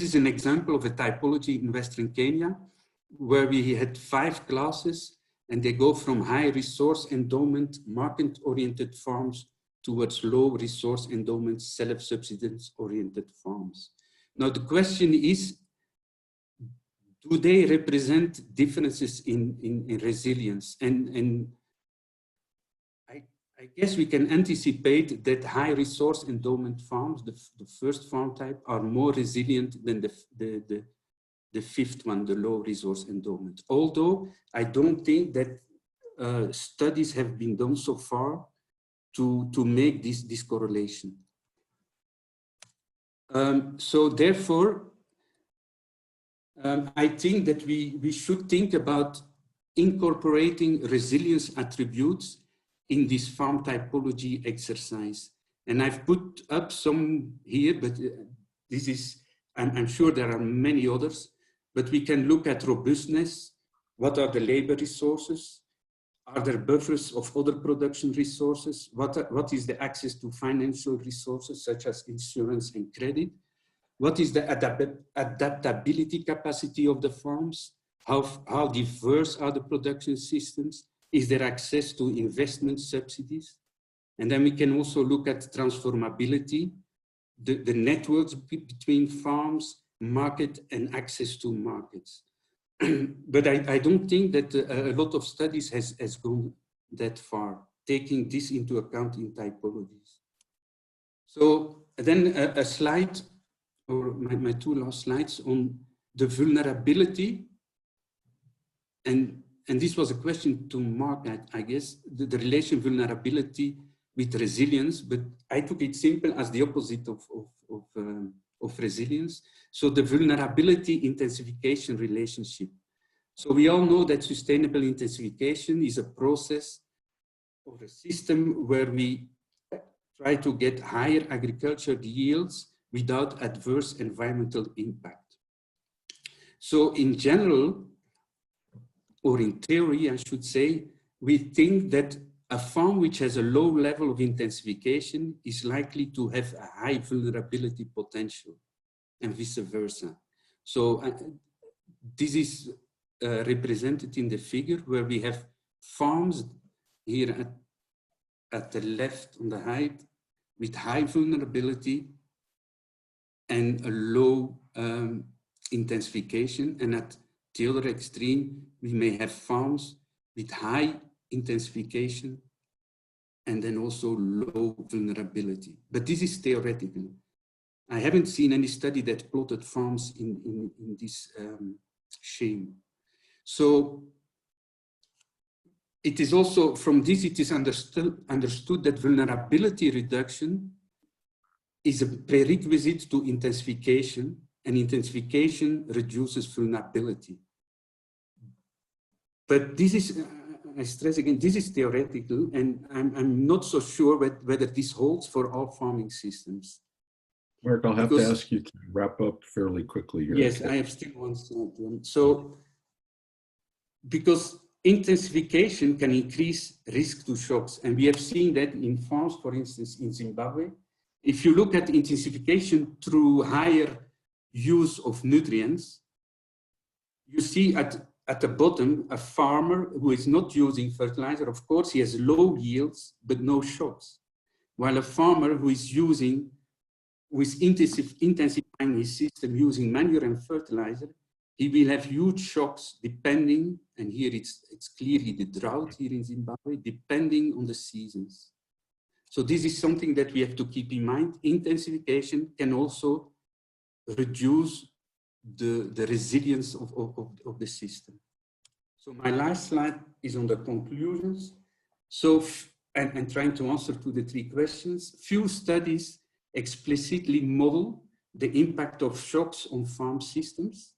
is an example of a typology in Western Kenya, where we had 5 classes, and they go from high resource endowment, market-oriented farms towards low resource endowment, self-subsistence oriented farms. Now the question is, do they represent differences in resilience? And I guess we can anticipate that high resource endowment farms, the first farm type, are more resilient than the fifth one, the low resource endowment. Although I don't think that studies have been done so far to make this correlation. So therefore, I think that we should think about incorporating resilience attributes in this farm typology exercise. And I've put up some here, but this is, I'm sure there are many others, but we can look at robustness. What are the labor resources? Are there buffers of other production resources? What is the access to financial resources such as insurance and credit? What is the adaptability capacity of the farms? How diverse are the production systems? Is there access to investment subsidies? And then we can also look at transformability, the networks between farms, market, and access to markets. But I don't think that a lot of studies has gone that far, taking this into account in typologies. So then a slide, or my two last slides on the vulnerability. And this was a question to Mark, I guess, the relation vulnerability with resilience, but I took it simple as the opposite of resilience. So the vulnerability intensification relationship. So we all know that sustainable intensification is a process or a system where we try to get higher agricultural yields without adverse environmental impact. So in general, or in theory, I should say, we think that a farm which has a low level of intensification is likely to have a high vulnerability potential, and vice versa. So this is represented in the figure where we have farms here at the left on the height with high vulnerability and a low intensification, and at the other extreme we may have farms with high intensification and then also low vulnerability. But this is theoretical. I haven't seen any study that plotted farms in this scheme. So it is also, from this it is understood that vulnerability reduction is a prerequisite to intensification, and intensification reduces vulnerability. But this is, I stress again, this is theoretical, and I'm not so sure whether this holds for all farming systems. Mark, I'll have to ask you to wrap up fairly quickly here. Yes, I have still one slide. So, because intensification can increase risk to shocks, and we have seen that in farms, for instance, in Zimbabwe. If you look at intensification through higher use of nutrients, you see at the bottom, a farmer who is not using fertilizer, of course, he has low yields, but no shocks. While a farmer who is intensifying his system using manure and fertilizer, he will have huge shocks depending, and here it's clearly the drought here in Zimbabwe, depending on the seasons. So this is something that we have to keep in mind. Intensification can also reduce the resilience of the system. So my last slide is on the conclusions. So, and trying to answer to the three questions, few studies explicitly model the impact of shocks on farm systems.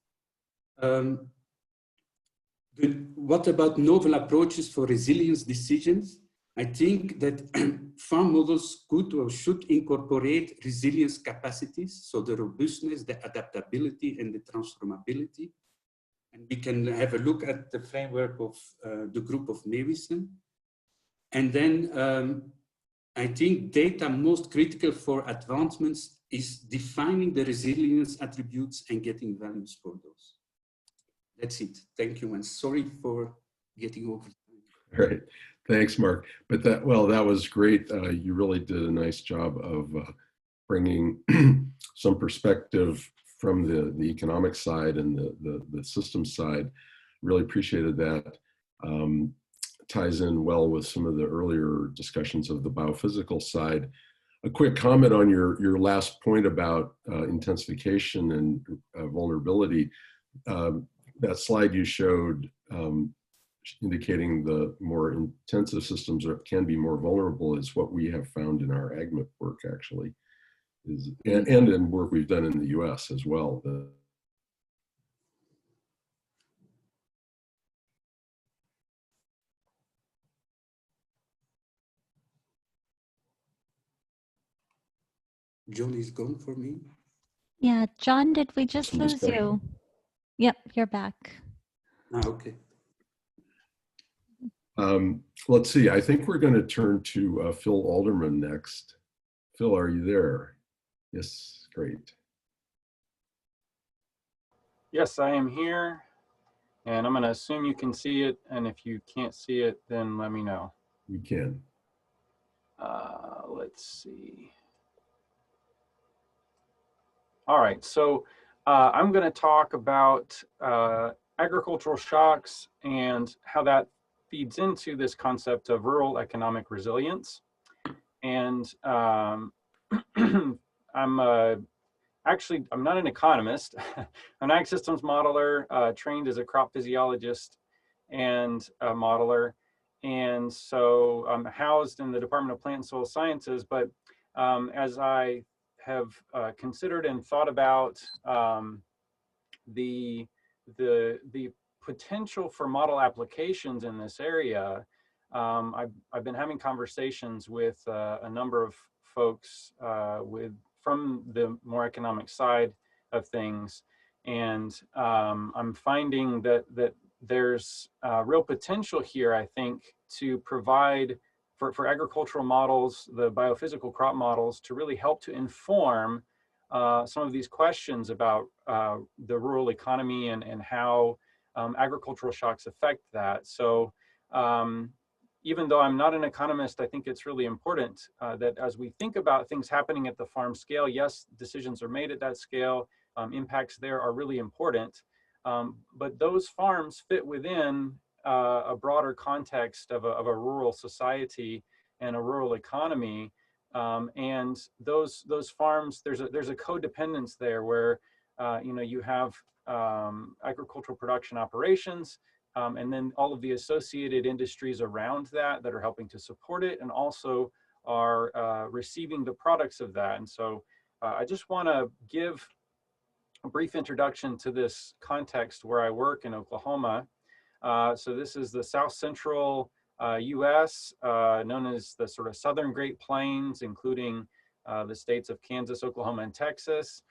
What about novel approaches for resilience decisions? I think that farm models could or should incorporate resilience capacities, so the robustness, the adaptability, and the transformability. And we can have a look at the framework of the group of Mewison. And then I think data most critical for advancements is defining the resilience attributes and getting values for those. That's it. Thank you, and sorry for getting over time. All right. Thanks, Mark. But that was great. You really did a nice job of bringing some perspective from the economic side and the system side. Really appreciated that. Ties in well with some of the earlier discussions of the biophysical side. A quick comment on your last point about intensification and vulnerability. That slide you showed indicating the more intensive systems can be more vulnerable is what we have found in our AgMIP work, actually, and in work we've done in the US as well. John is gone for me. Yeah, John, did we just Some lose discussion. you? Yep, you're back. Okay. Let's see, I think we're going to turn to Phil Alderman next. Phil, are you there? Yes, great. Yes, I am here, and I'm going to assume you can see it, and if you can't see it, then let me know. You can. Let's see. All right, so I'm going to talk about agricultural shocks and how that feeds into this concept of rural economic resilience. And I'm actually, I'm not an economist. I'm an ag systems modeler, trained as a crop physiologist and a modeler. And so I'm housed in the Department of Plant and Soil Sciences, but as I have considered and thought about the potential for model applications in this area, I've been having conversations with a number of folks from the more economic side of things, and I'm finding that there's real potential here, I think, to provide for agricultural models, the biophysical crop models, to really help to inform some of these questions about the rural economy and how agricultural shocks affect that. So even though I'm not an economist, I think it's really important that as we think about things happening at the farm scale, yes, decisions are made at that scale, impacts there are really important, but those farms fit within a broader context of a rural society and a rural economy. And those farms, there's a codependence there where you have agricultural production operations, and then all of the associated industries around that are helping to support it and also are receiving the products of that. And so I just want to give a brief introduction to this context where I work in Oklahoma. So this is the South Central US, known as the sort of Southern Great Plains, including the states of Kansas, Oklahoma, and Texas.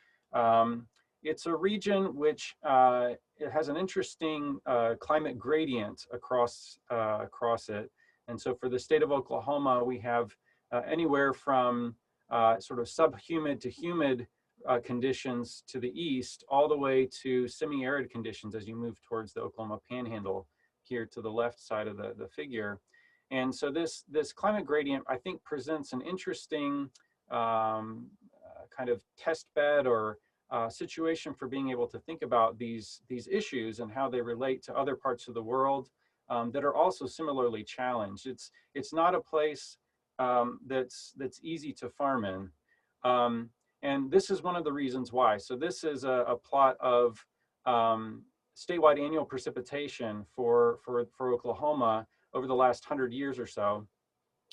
It's a region which it has an interesting climate gradient across it. And so for the state of Oklahoma, we have anywhere from sort of subhumid to humid conditions to the east, all the way to semi-arid conditions as you move towards the Oklahoma Panhandle here to the left side of the figure. And so this climate gradient, I think, presents an interesting kind of test bed or situation for being able to think about these issues and how they relate to other parts of the world that are also similarly challenged. It's not a place that's easy to farm in. And this is one of the reasons why. So this is a plot of statewide annual precipitation for Oklahoma over the last 100 years or so.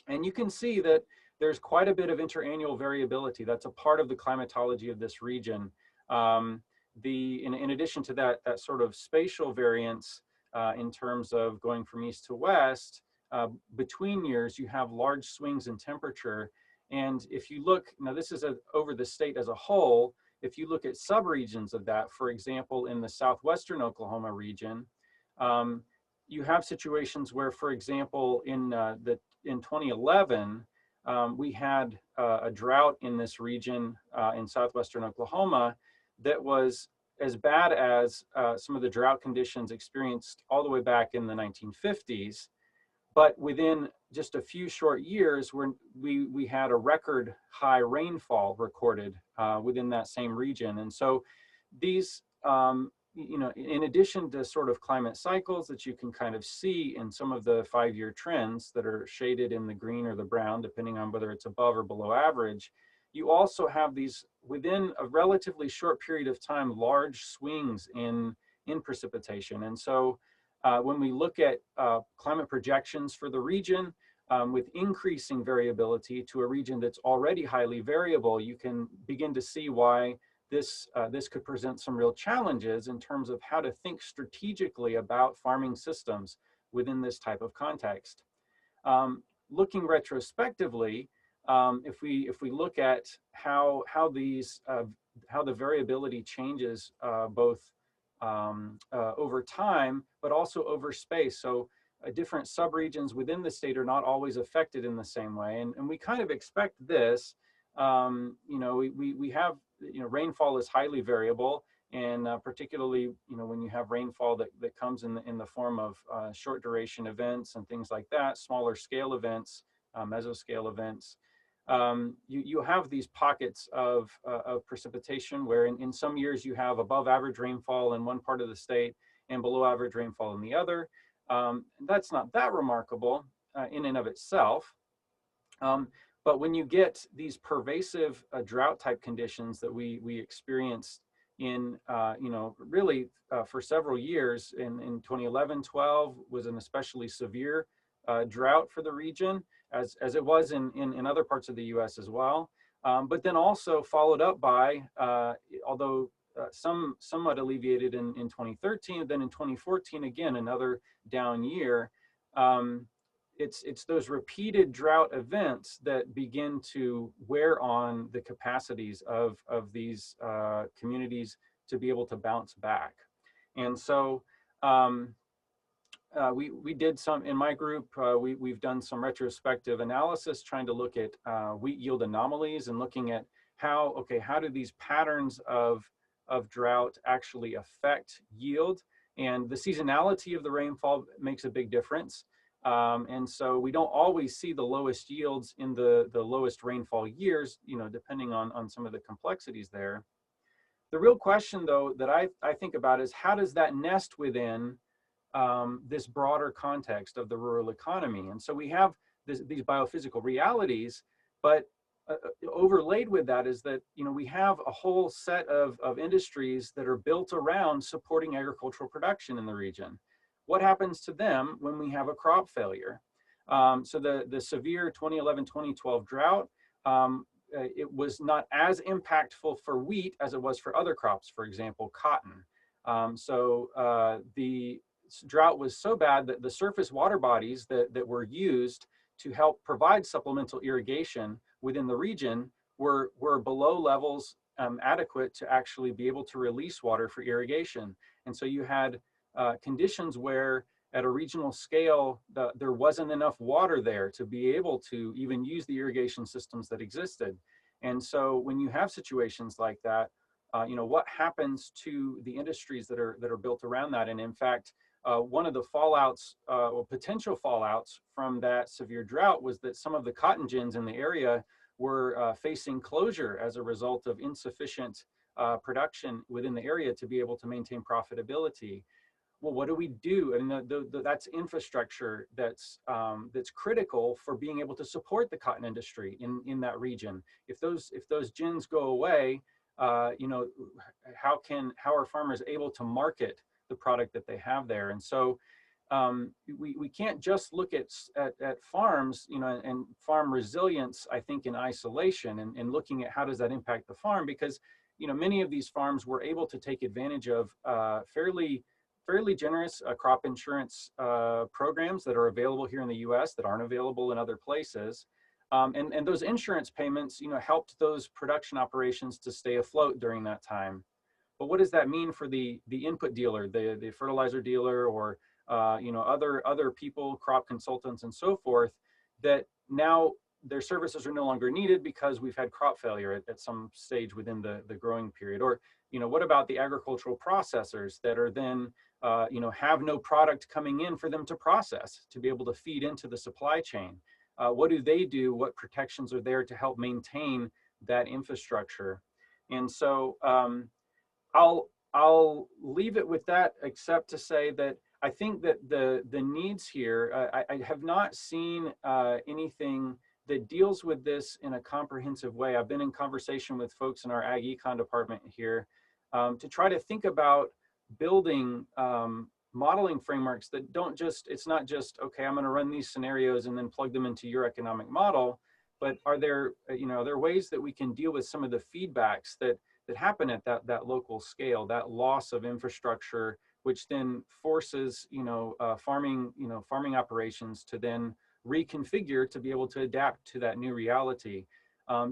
And you can see that there's quite a bit of interannual variability. That's a part of the climatology of this region. In addition to that sort of spatial variance in terms of going from east to west, between years, you have large swings in temperature. And if you look, now this is over the state as a whole, if you look at subregions of that, for example, in the southwestern Oklahoma region, you have situations where, for example, in 2011, we had a drought in this region in southwestern Oklahoma that was as bad as some of the drought conditions experienced all the way back in the 1950s. But within just a few short years, we had a record high rainfall recorded within that same region. And so these, you know, in addition to sort of climate cycles that you can kind of see in some of the 5-year trends that are shaded in the green or the brown, depending on whether it's above or below average, you also have these, within a relatively short period of time, large swings in precipitation. And so when we look at climate projections for the region, with increasing variability to a region that's already highly variable, you can begin to see why this could present some real challenges in terms of how to think strategically about farming systems within this type of context. Looking retrospectively, if we look at how the variability changes both over time, but also over space. So different subregions within the state are not always affected in the same way. And we kind of expect this. You know, we have, you know, rainfall is highly variable, and particularly, you know, when you have rainfall that comes in the form of short duration events and things like that, smaller scale events, mesoscale events, you have these pockets of precipitation where in some years you have above average rainfall in one part of the state and below average rainfall in the other. That's not that remarkable in and of itself. But when you get these pervasive drought type conditions that we experienced in, you know, really for several years, in 2011-12 was an especially severe drought for the region, as it was in other parts of the US as well. But then also followed up by, although somewhat alleviated in 2013, then in 2014, again, another down year. It's those repeated drought events that begin to wear on the capacities of these communities to be able to bounce back. And so we did some, in my group, we've done some retrospective analysis trying to look at wheat yield anomalies and looking at how do these patterns of drought actually affect yield, and the seasonality of the rainfall makes a big difference. And so we don't always see the lowest yields in the lowest rainfall years, you know, depending on some of the complexities there. The real question, though, that I think about is how does that nest within this broader context of the rural economy? And so we have these biophysical realities, but overlaid with that is that, you know, we have a whole set of industries that are built around supporting agricultural production in the region. What happens to them when we have a crop failure? So the severe 2011-2012 drought, it was not as impactful for wheat as it was for other crops, for example, cotton. The drought was so bad that the surface water bodies that were used to help provide supplemental irrigation within the region were below levels adequate to actually be able to release water for irrigation. And so you had conditions where at a regional scale, there wasn't enough water there to be able to even use the irrigation systems that existed. And so when you have situations like that, you know, what happens to the industries that are built around that? And in fact, one of the fallouts or potential fallouts from that severe drought was that some of the cotton gins in the area were facing closure as a result of insufficient production within the area to be able to maintain profitability. Well, what do we do? And that's infrastructure that's critical for being able to support the cotton industry in that region. If those gins go away, you know, how are farmers able to market the product that they have there? And so we can't just look at farms, you know, and farm resilience, I think, in isolation and looking at how does that impact the farm, because, you know, many of these farms were able to take advantage of fairly generous crop insurance programs that are available here in the US that aren't available in other places. And those insurance payments, you know, helped those production operations to stay afloat during that time. But what does that mean for the input dealer, the fertilizer dealer, or you know, other people, crop consultants and so forth, that now their services are no longer needed because we've had crop failure at some stage within the growing period? Or, you know, what about the agricultural processors that are then, you know, have no product coming in for them to process to be able to feed into the supply chain? What do they do? What protections are there to help maintain that infrastructure? And so I'll leave it with that, except to say that I think that the needs here, I have not seen anything that deals with this in a comprehensive way. I've been in conversation with folks in our Ag Econ department here to try to think about building modeling frameworks that don't just, it's not just, okay, I'm going to run these scenarios and then plug them into your economic model, but are there, are there ways that we can deal with some of the feedbacks that happen at that local scale, that loss of infrastructure, which then forces, farming operations to then reconfigure to be able to adapt to that new reality.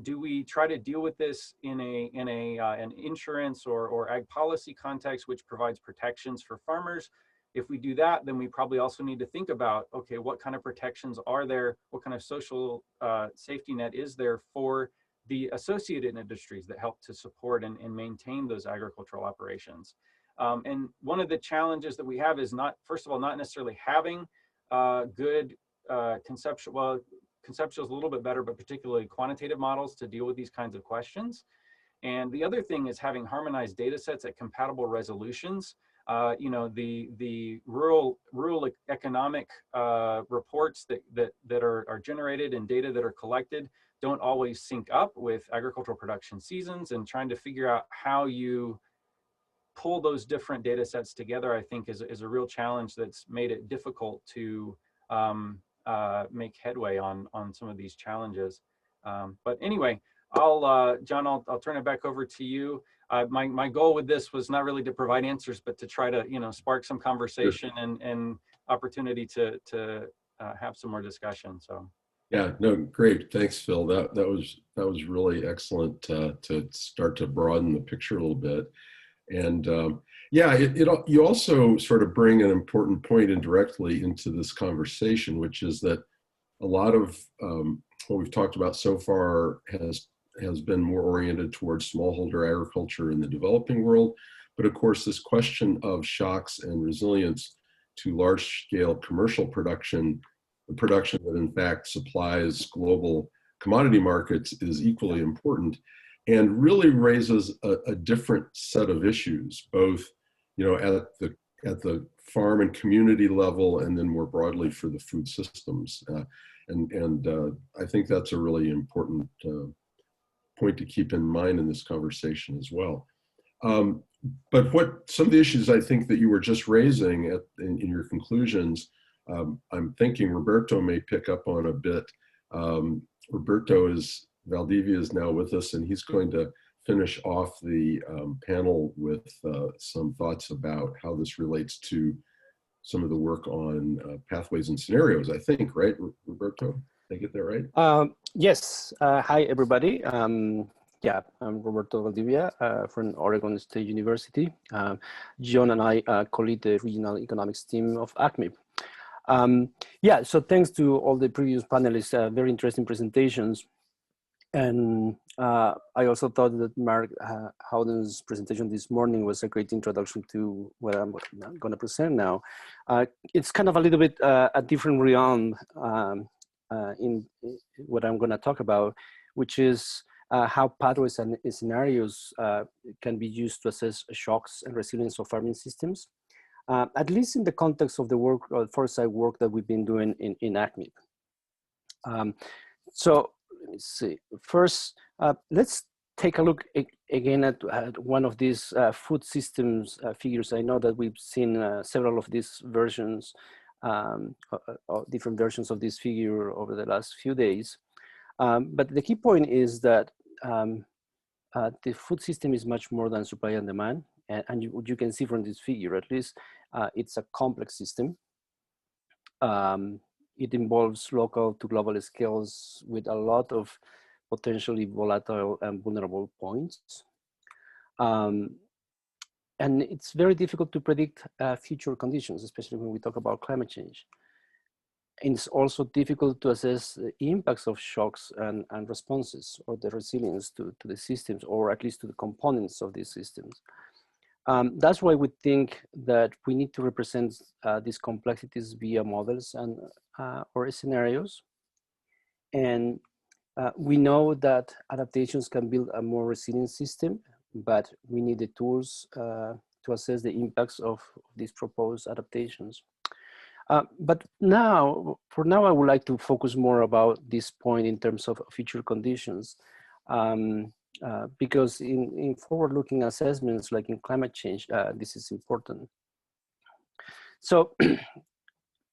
Do we try to deal with this in an insurance or ag policy context, which provides protections for farmers? If we do that, then we probably also need to think about, okay, what kind of protections are there? What kind of social safety net is there for the associated industries that help to support and maintain those agricultural operations? And one of the challenges that we have is not, first of all, not necessarily having good conceptual is a little bit better, but particularly quantitative models to deal with these kinds of questions. And the other thing is having harmonized data sets at compatible resolutions. The rural economic reports that are generated and data that are collected don't always sync up with agricultural production seasons, and trying to figure out how you pull those different data sets together, I think is a real challenge that's made it difficult to make headway on some of these challenges. But anyway, John, I'll turn it back over to you. My goal with this was not really to provide answers, but to try to spark some conversation and opportunity to have some more discussion. So. Yeah, no, great. Thanks, Phil. That was really excellent to start to broaden the picture a little bit. And yeah, you also sort of bring an important point indirectly into this conversation, which is that a lot of what we've talked about so far has been more oriented towards smallholder agriculture in the developing world. But of course, this question of shocks and resilience to large-scale commercial production, the production that in fact supplies global commodity markets, is equally important, and really raises a different set of issues, both at the farm and community level, and then more broadly for the food systems. And I think that's a really important point to keep in mind in this conversation as well. But what some of the issues I think that you were just raising in your conclusions, I'm thinking Roberto may pick up on a bit. Valdivia is now with us, and he's going to finish off the panel with some thoughts about how this relates to some of the work on pathways and scenarios, I think, right, Roberto? Did I get that right? Yes. Hi, everybody. Yeah, I'm Roberto Valdivia from Oregon State University. John and I co-lead the regional economics team of AgMIP. Yeah, so thanks to all the previous panelists, very interesting presentations. And I also thought that Mark Howden's presentation this morning was a great introduction to what I'm going to present now. It's kind of a little bit a different realm in what I'm going to talk about, which is how pathways and scenarios can be used to assess shocks and resilience of farming systems, at least in the context of the work, foresight work that we've been doing in AgMIP. So let me see. First, let's take a look again at one of these food systems figures. I know that we've seen several of these versions, different versions of this figure over the last few days. But the key point is that the food system is much more than supply and demand. And you can see from this figure, at least, it's a complex system. It involves local to global scales with a lot of potentially volatile and vulnerable points. And it's very difficult to predict future conditions, especially when we talk about climate change. And it's also difficult to assess the impacts of shocks and responses, or the resilience to the systems, or at least to the components of these systems. That's why we think that we need to represent these complexities via models and or scenarios. And we know that adaptations can build a more resilient system but we need the tools to assess the impacts of these proposed adaptations. But for now, I would like to focus more about this point in terms of future conditions, because in forward-looking assessments, like in climate change, this is important. So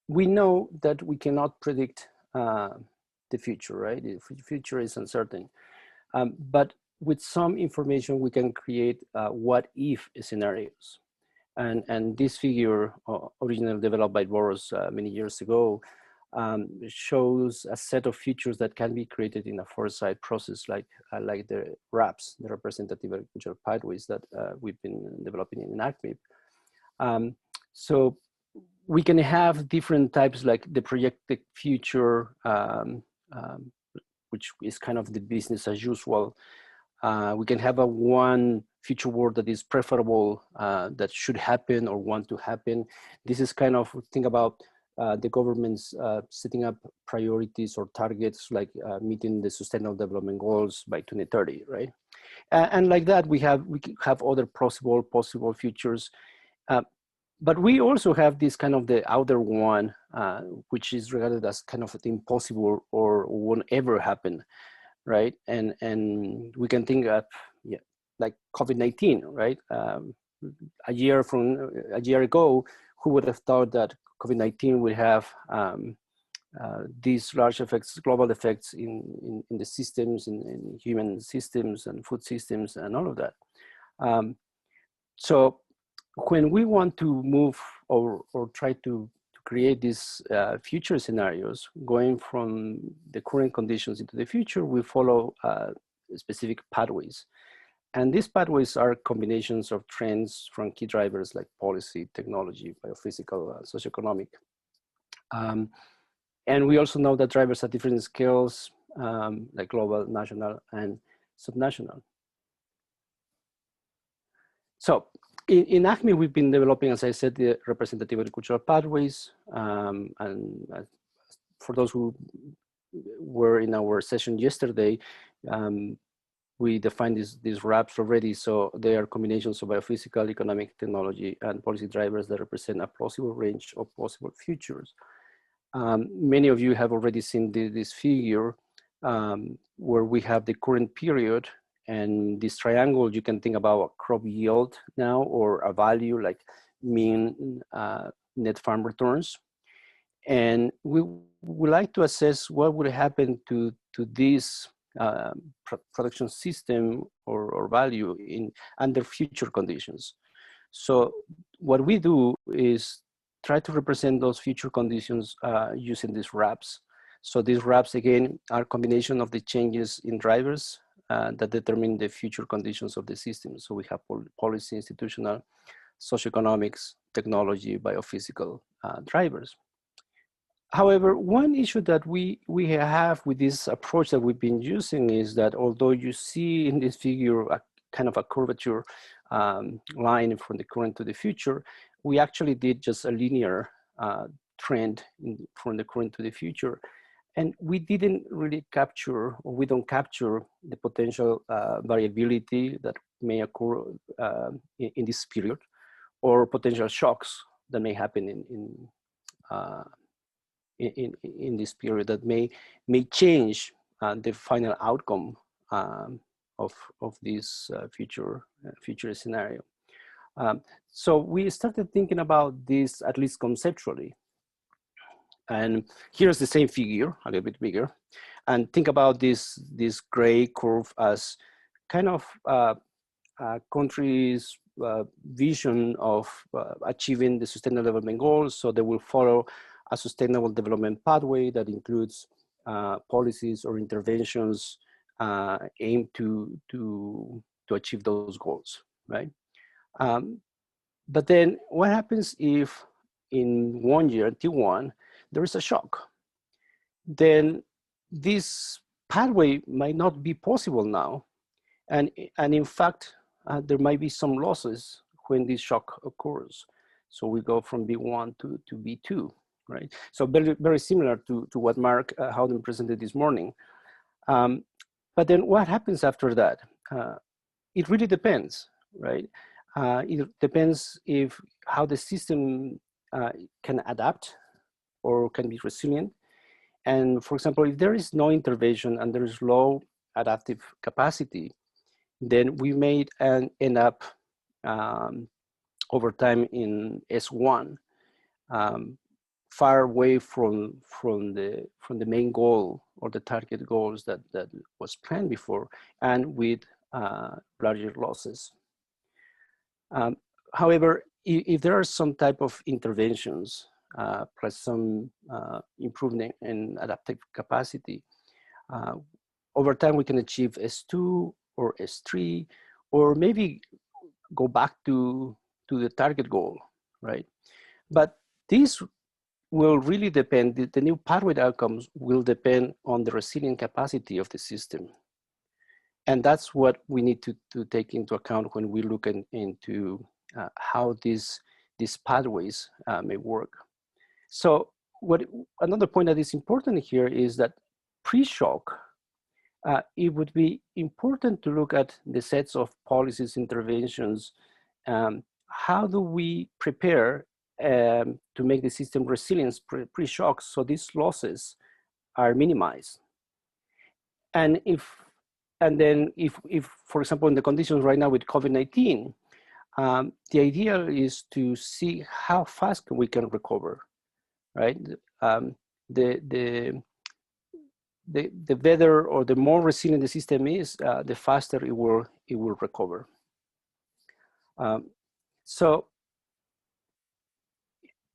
we know that we cannot predict the future, right? The future is uncertain. But with some information, we can create what-if scenarios. And this figure, originally developed by Boros many years ago, shows a set of features that can be created in a foresight process, like the RAPs, the representative agricultural pathways that we've been developing in AgMIP. So we can have different types, like the projected future, which is kind of the business as usual. We can have one future world that is preferable, that should happen or want to happen. This is kind of, think about the government's setting up priorities or targets, like meeting the Sustainable Development Goals by 2030, right? And like that, we have other possible futures. But we also have this kind of the outer one, which is regarded as kind of impossible or won't ever happen, right? And we can think of, like COVID-19, right? A year ago, who would have thought that COVID-19 would have these large effects, global effects in the systems, in human systems and food systems and all of that. So when we want to move or try to create these future scenarios, going from the current conditions into the future, we follow specific pathways. And these pathways are combinations of trends from key drivers like policy, technology, biophysical, socioeconomic. And we also know that drivers at different scales, like global, national, and subnational. So in AgMIP, we've been developing, as I said, the representative agricultural pathways. And for those who were in our session yesterday, we defined these RAPs already. So they are combinations of biophysical, economic, technology, and policy drivers that represent a plausible range of possible futures. Many of you have already seen this figure where we have the current period, and this triangle, you can think about a crop yield now, or a value like mean net farm returns. And we would like to assess what would happen to this production system or value under future conditions. So what we do is try to represent those future conditions using these RAPs. So these RAPs, again, are a combination of the changes in drivers that determine the future conditions of the system. So we have policy, institutional, socioeconomics, technology, biophysical drivers. However, one issue that we have with this approach that we've been using is that although you see in this figure a kind of a curvature line from the current to the future, we actually did just a linear trend from the current to the future. And we didn't really capture, or we don't capture, the potential variability that may occur in this period, or potential shocks that may happen in this period that may change the final outcome of this future scenario. So we started thinking about this, at least conceptually. And here's the same figure, a little bit bigger. And think about this gray curve as kind of a country's vision of achieving the Sustainable Development Goals. So they will follow a sustainable development pathway that includes policies or interventions aimed to achieve those goals, right? But then what happens if in 1 year, T1, there is a shock? Then this pathway might not be possible now. And in fact, there might be some losses when this shock occurs. So we go from B1 to B2, right? So very, very similar to what Mark Howden presented this morning. But then what happens after that? it really depends, right? It depends if how the system can adapt or can be resilient. And for example, if there is no intervention and there is low adaptive capacity, then we may end up over time in S1, far away from the main goal or the target goals that was planned before, and with larger losses. However, if there are some type of interventions plus some improvement in adaptive capacity, over time we can achieve S2 or S3, or maybe go back to the target goal, right? But this will really depend, the new pathway outcomes will depend on the resilient capacity of the system. And that's what we need to take into account when we look into how these pathways may work. So another point that is important here is that pre-shock, it would be important to look at the sets of policies, interventions. How do we prepare to make the system resilient pre-shock so these losses are minimized? And then if for example, in the conditions right now with COVID-19, the idea is to see how fast we can recover, right? The better or the more resilient the system is, the faster it will recover. So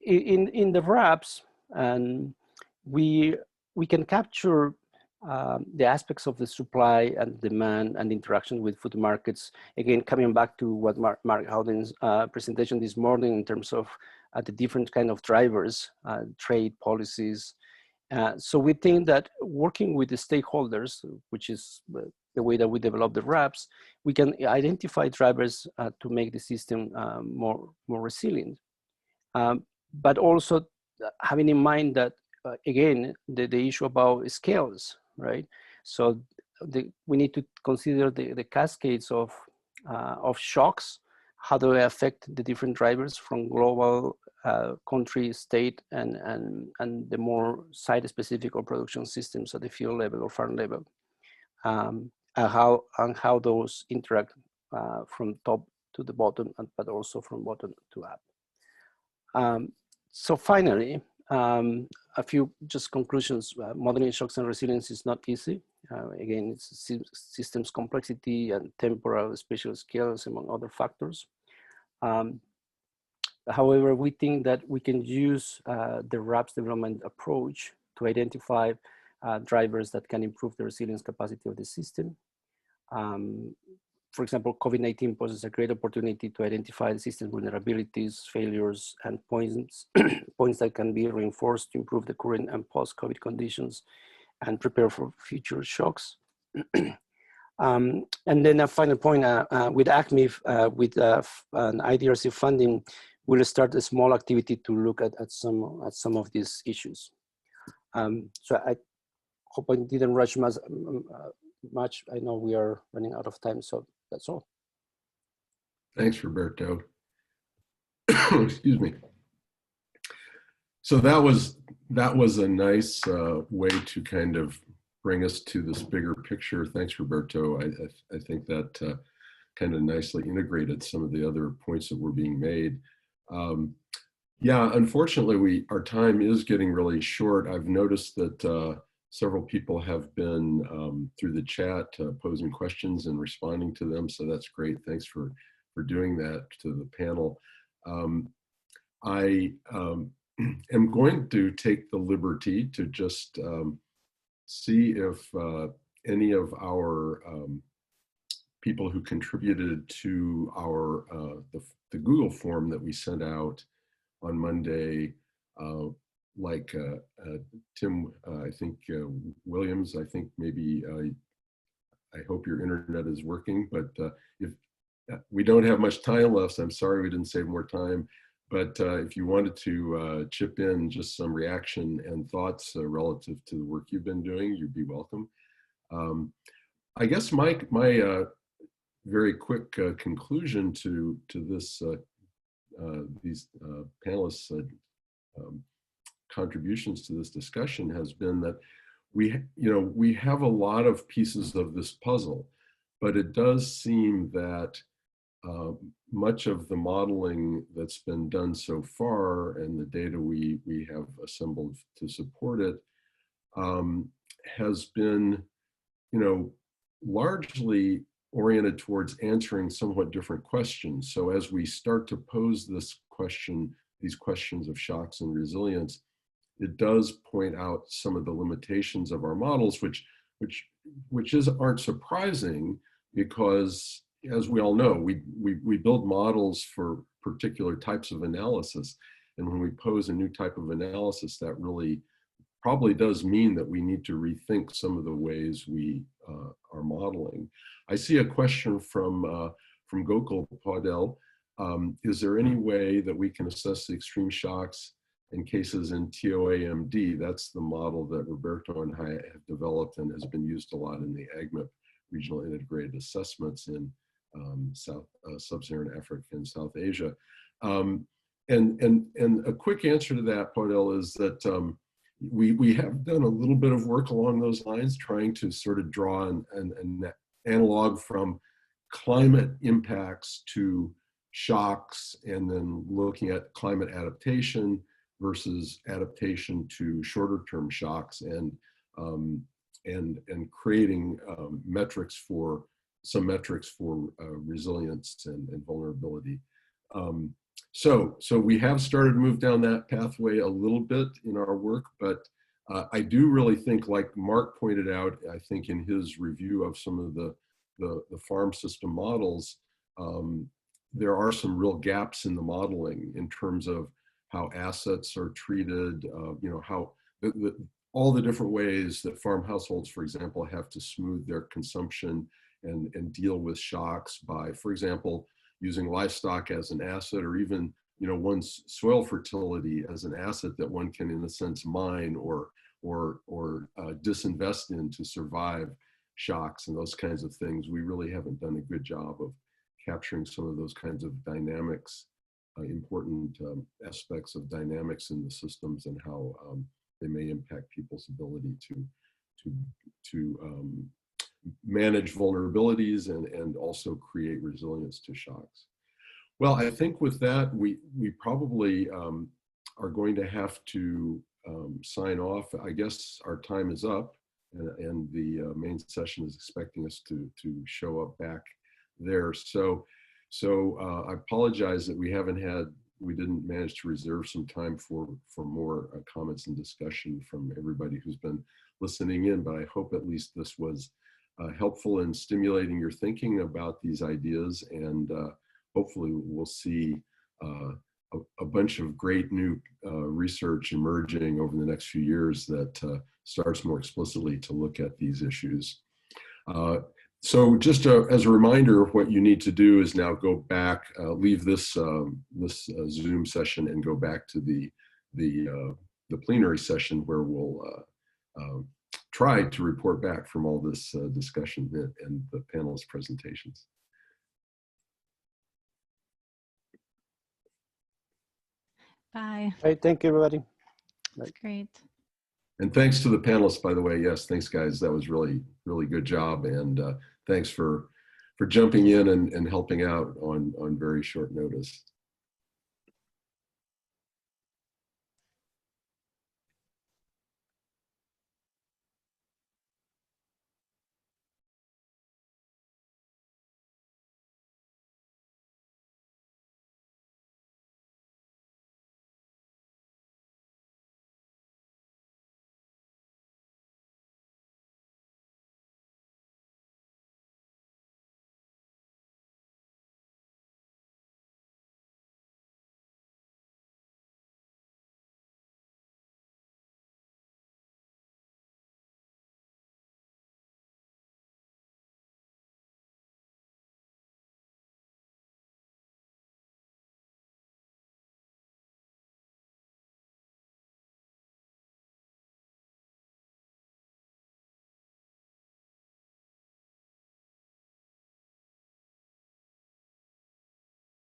in the wraps, and we can capture the aspects of the supply and demand and interaction with food markets. Again, coming back to what Mark Howden's presentation this morning in terms of the different kind of drivers, trade policies. So we think that working with the stakeholders, which is the way that we develop the wraps, we can identify drivers to make the system more resilient. But also having in mind that, again, the issue about scales, right? So we need to consider the cascades of shocks. How do they affect the different drivers from global, country, state, and the more site-specific or production systems at the field level or farm level, and how those interact from top to the bottom, but also from bottom to up. So finally, a few just conclusions. Modeling shocks and resilience is not easy. Again, it's systems complexity and temporal spatial scales, among other factors. However, we think that we can use the RAPS development approach to identify drivers that can improve the resilience capacity of the system. For example, COVID-19 poses a great opportunity to identify the system vulnerabilities, failures, and points that can be reinforced to improve the current and post-COVID conditions and prepare for future shocks. And then a final point, with AgMIP, with an IDRC funding, we'll start a small activity to look at some of these issues. So I hope I didn't rush much. I know we are running out of time, so that's all. Thanks, Roberto. Excuse me. So that was a nice way to kind of bring us to this bigger picture. Thanks, Roberto. I think that kind of nicely integrated some of the other points that were being made. Yeah, unfortunately, our time is getting really short. I've noticed that several people have been through the chat posing questions and responding to them, so that's great. Thanks for doing that to the panel. I am going to take the liberty to just see if any of our people who contributed to our the Google form that we sent out on Monday, like Tim, I think Williams, I think maybe, I hope your internet is working, but if we don't have much time left, I'm sorry we didn't save more time, but if you wanted to chip in just some reaction and thoughts relative to the work you've been doing, you'd be welcome. I guess my very quick conclusion to this these panelists' contributions to this discussion has been that we have a lot of pieces of this puzzle, but it does seem that much of the modeling that's been done so far and the data we have assembled to support it has been, largely oriented towards answering somewhat different questions. So as we start to pose these questions of shocks and resilience, it does point out some of the limitations of our models, which aren't surprising, because as we all know, we build models for particular types of analysis. And when we pose a new type of analysis, that really probably does mean that we need to rethink some of the ways we are modeling. I see a question from Gokul Paudel. Is there any way that we can assess the extreme shocks in cases in TOAMD? That's the model that Roberto and I have developed and has been used a lot in the AgMIP regional integrated assessments in Sub-Saharan Africa and South Asia. And a quick answer to that, Paudel, is that we have done a little bit of work along those lines, trying to sort of draw an analog from climate impacts to shocks, and then looking at climate adaptation versus adaptation to shorter term shocks, and creating metrics for resilience and vulnerability. So we have started to move down that pathway a little bit in our work, but I do really think, like Mark pointed out, I think in his review of some of the farm system models, there are some real gaps in the modeling in terms of how assets are treated, how all the different ways that farm households, for example, have to smooth their consumption and deal with shocks by, for example, using livestock as an asset, or even one's soil fertility as an asset that one can, in a sense, mine or disinvest in to survive shocks and those kinds of things. We really haven't done a good job of capturing some of those kinds of dynamics, important aspects of dynamics in the systems, and how they may impact people's ability to manage vulnerabilities and also create resilience to shocks. Well, I think with that, we probably are going to have to sign off. I guess our time is up, and the main session is expecting us to show up back there. So I apologize that we didn't manage to reserve some time for more comments and discussion from everybody who's been listening in, but I hope at least this was helpful in stimulating your thinking about these ideas, and hopefully we'll see a bunch of great new research emerging over the next few years that starts more explicitly to look at these issues. So just as a reminder, what you need to do is now go back, leave this Zoom session and go back to the plenary session, where we'll try to report back from all this discussion and the panelists' presentations. Bye. Hey, thank you, everybody. That's great. And thanks to the panelists, by the way. Yes, thanks, guys. That was really, really good job. And thanks for jumping in and helping out on very short notice.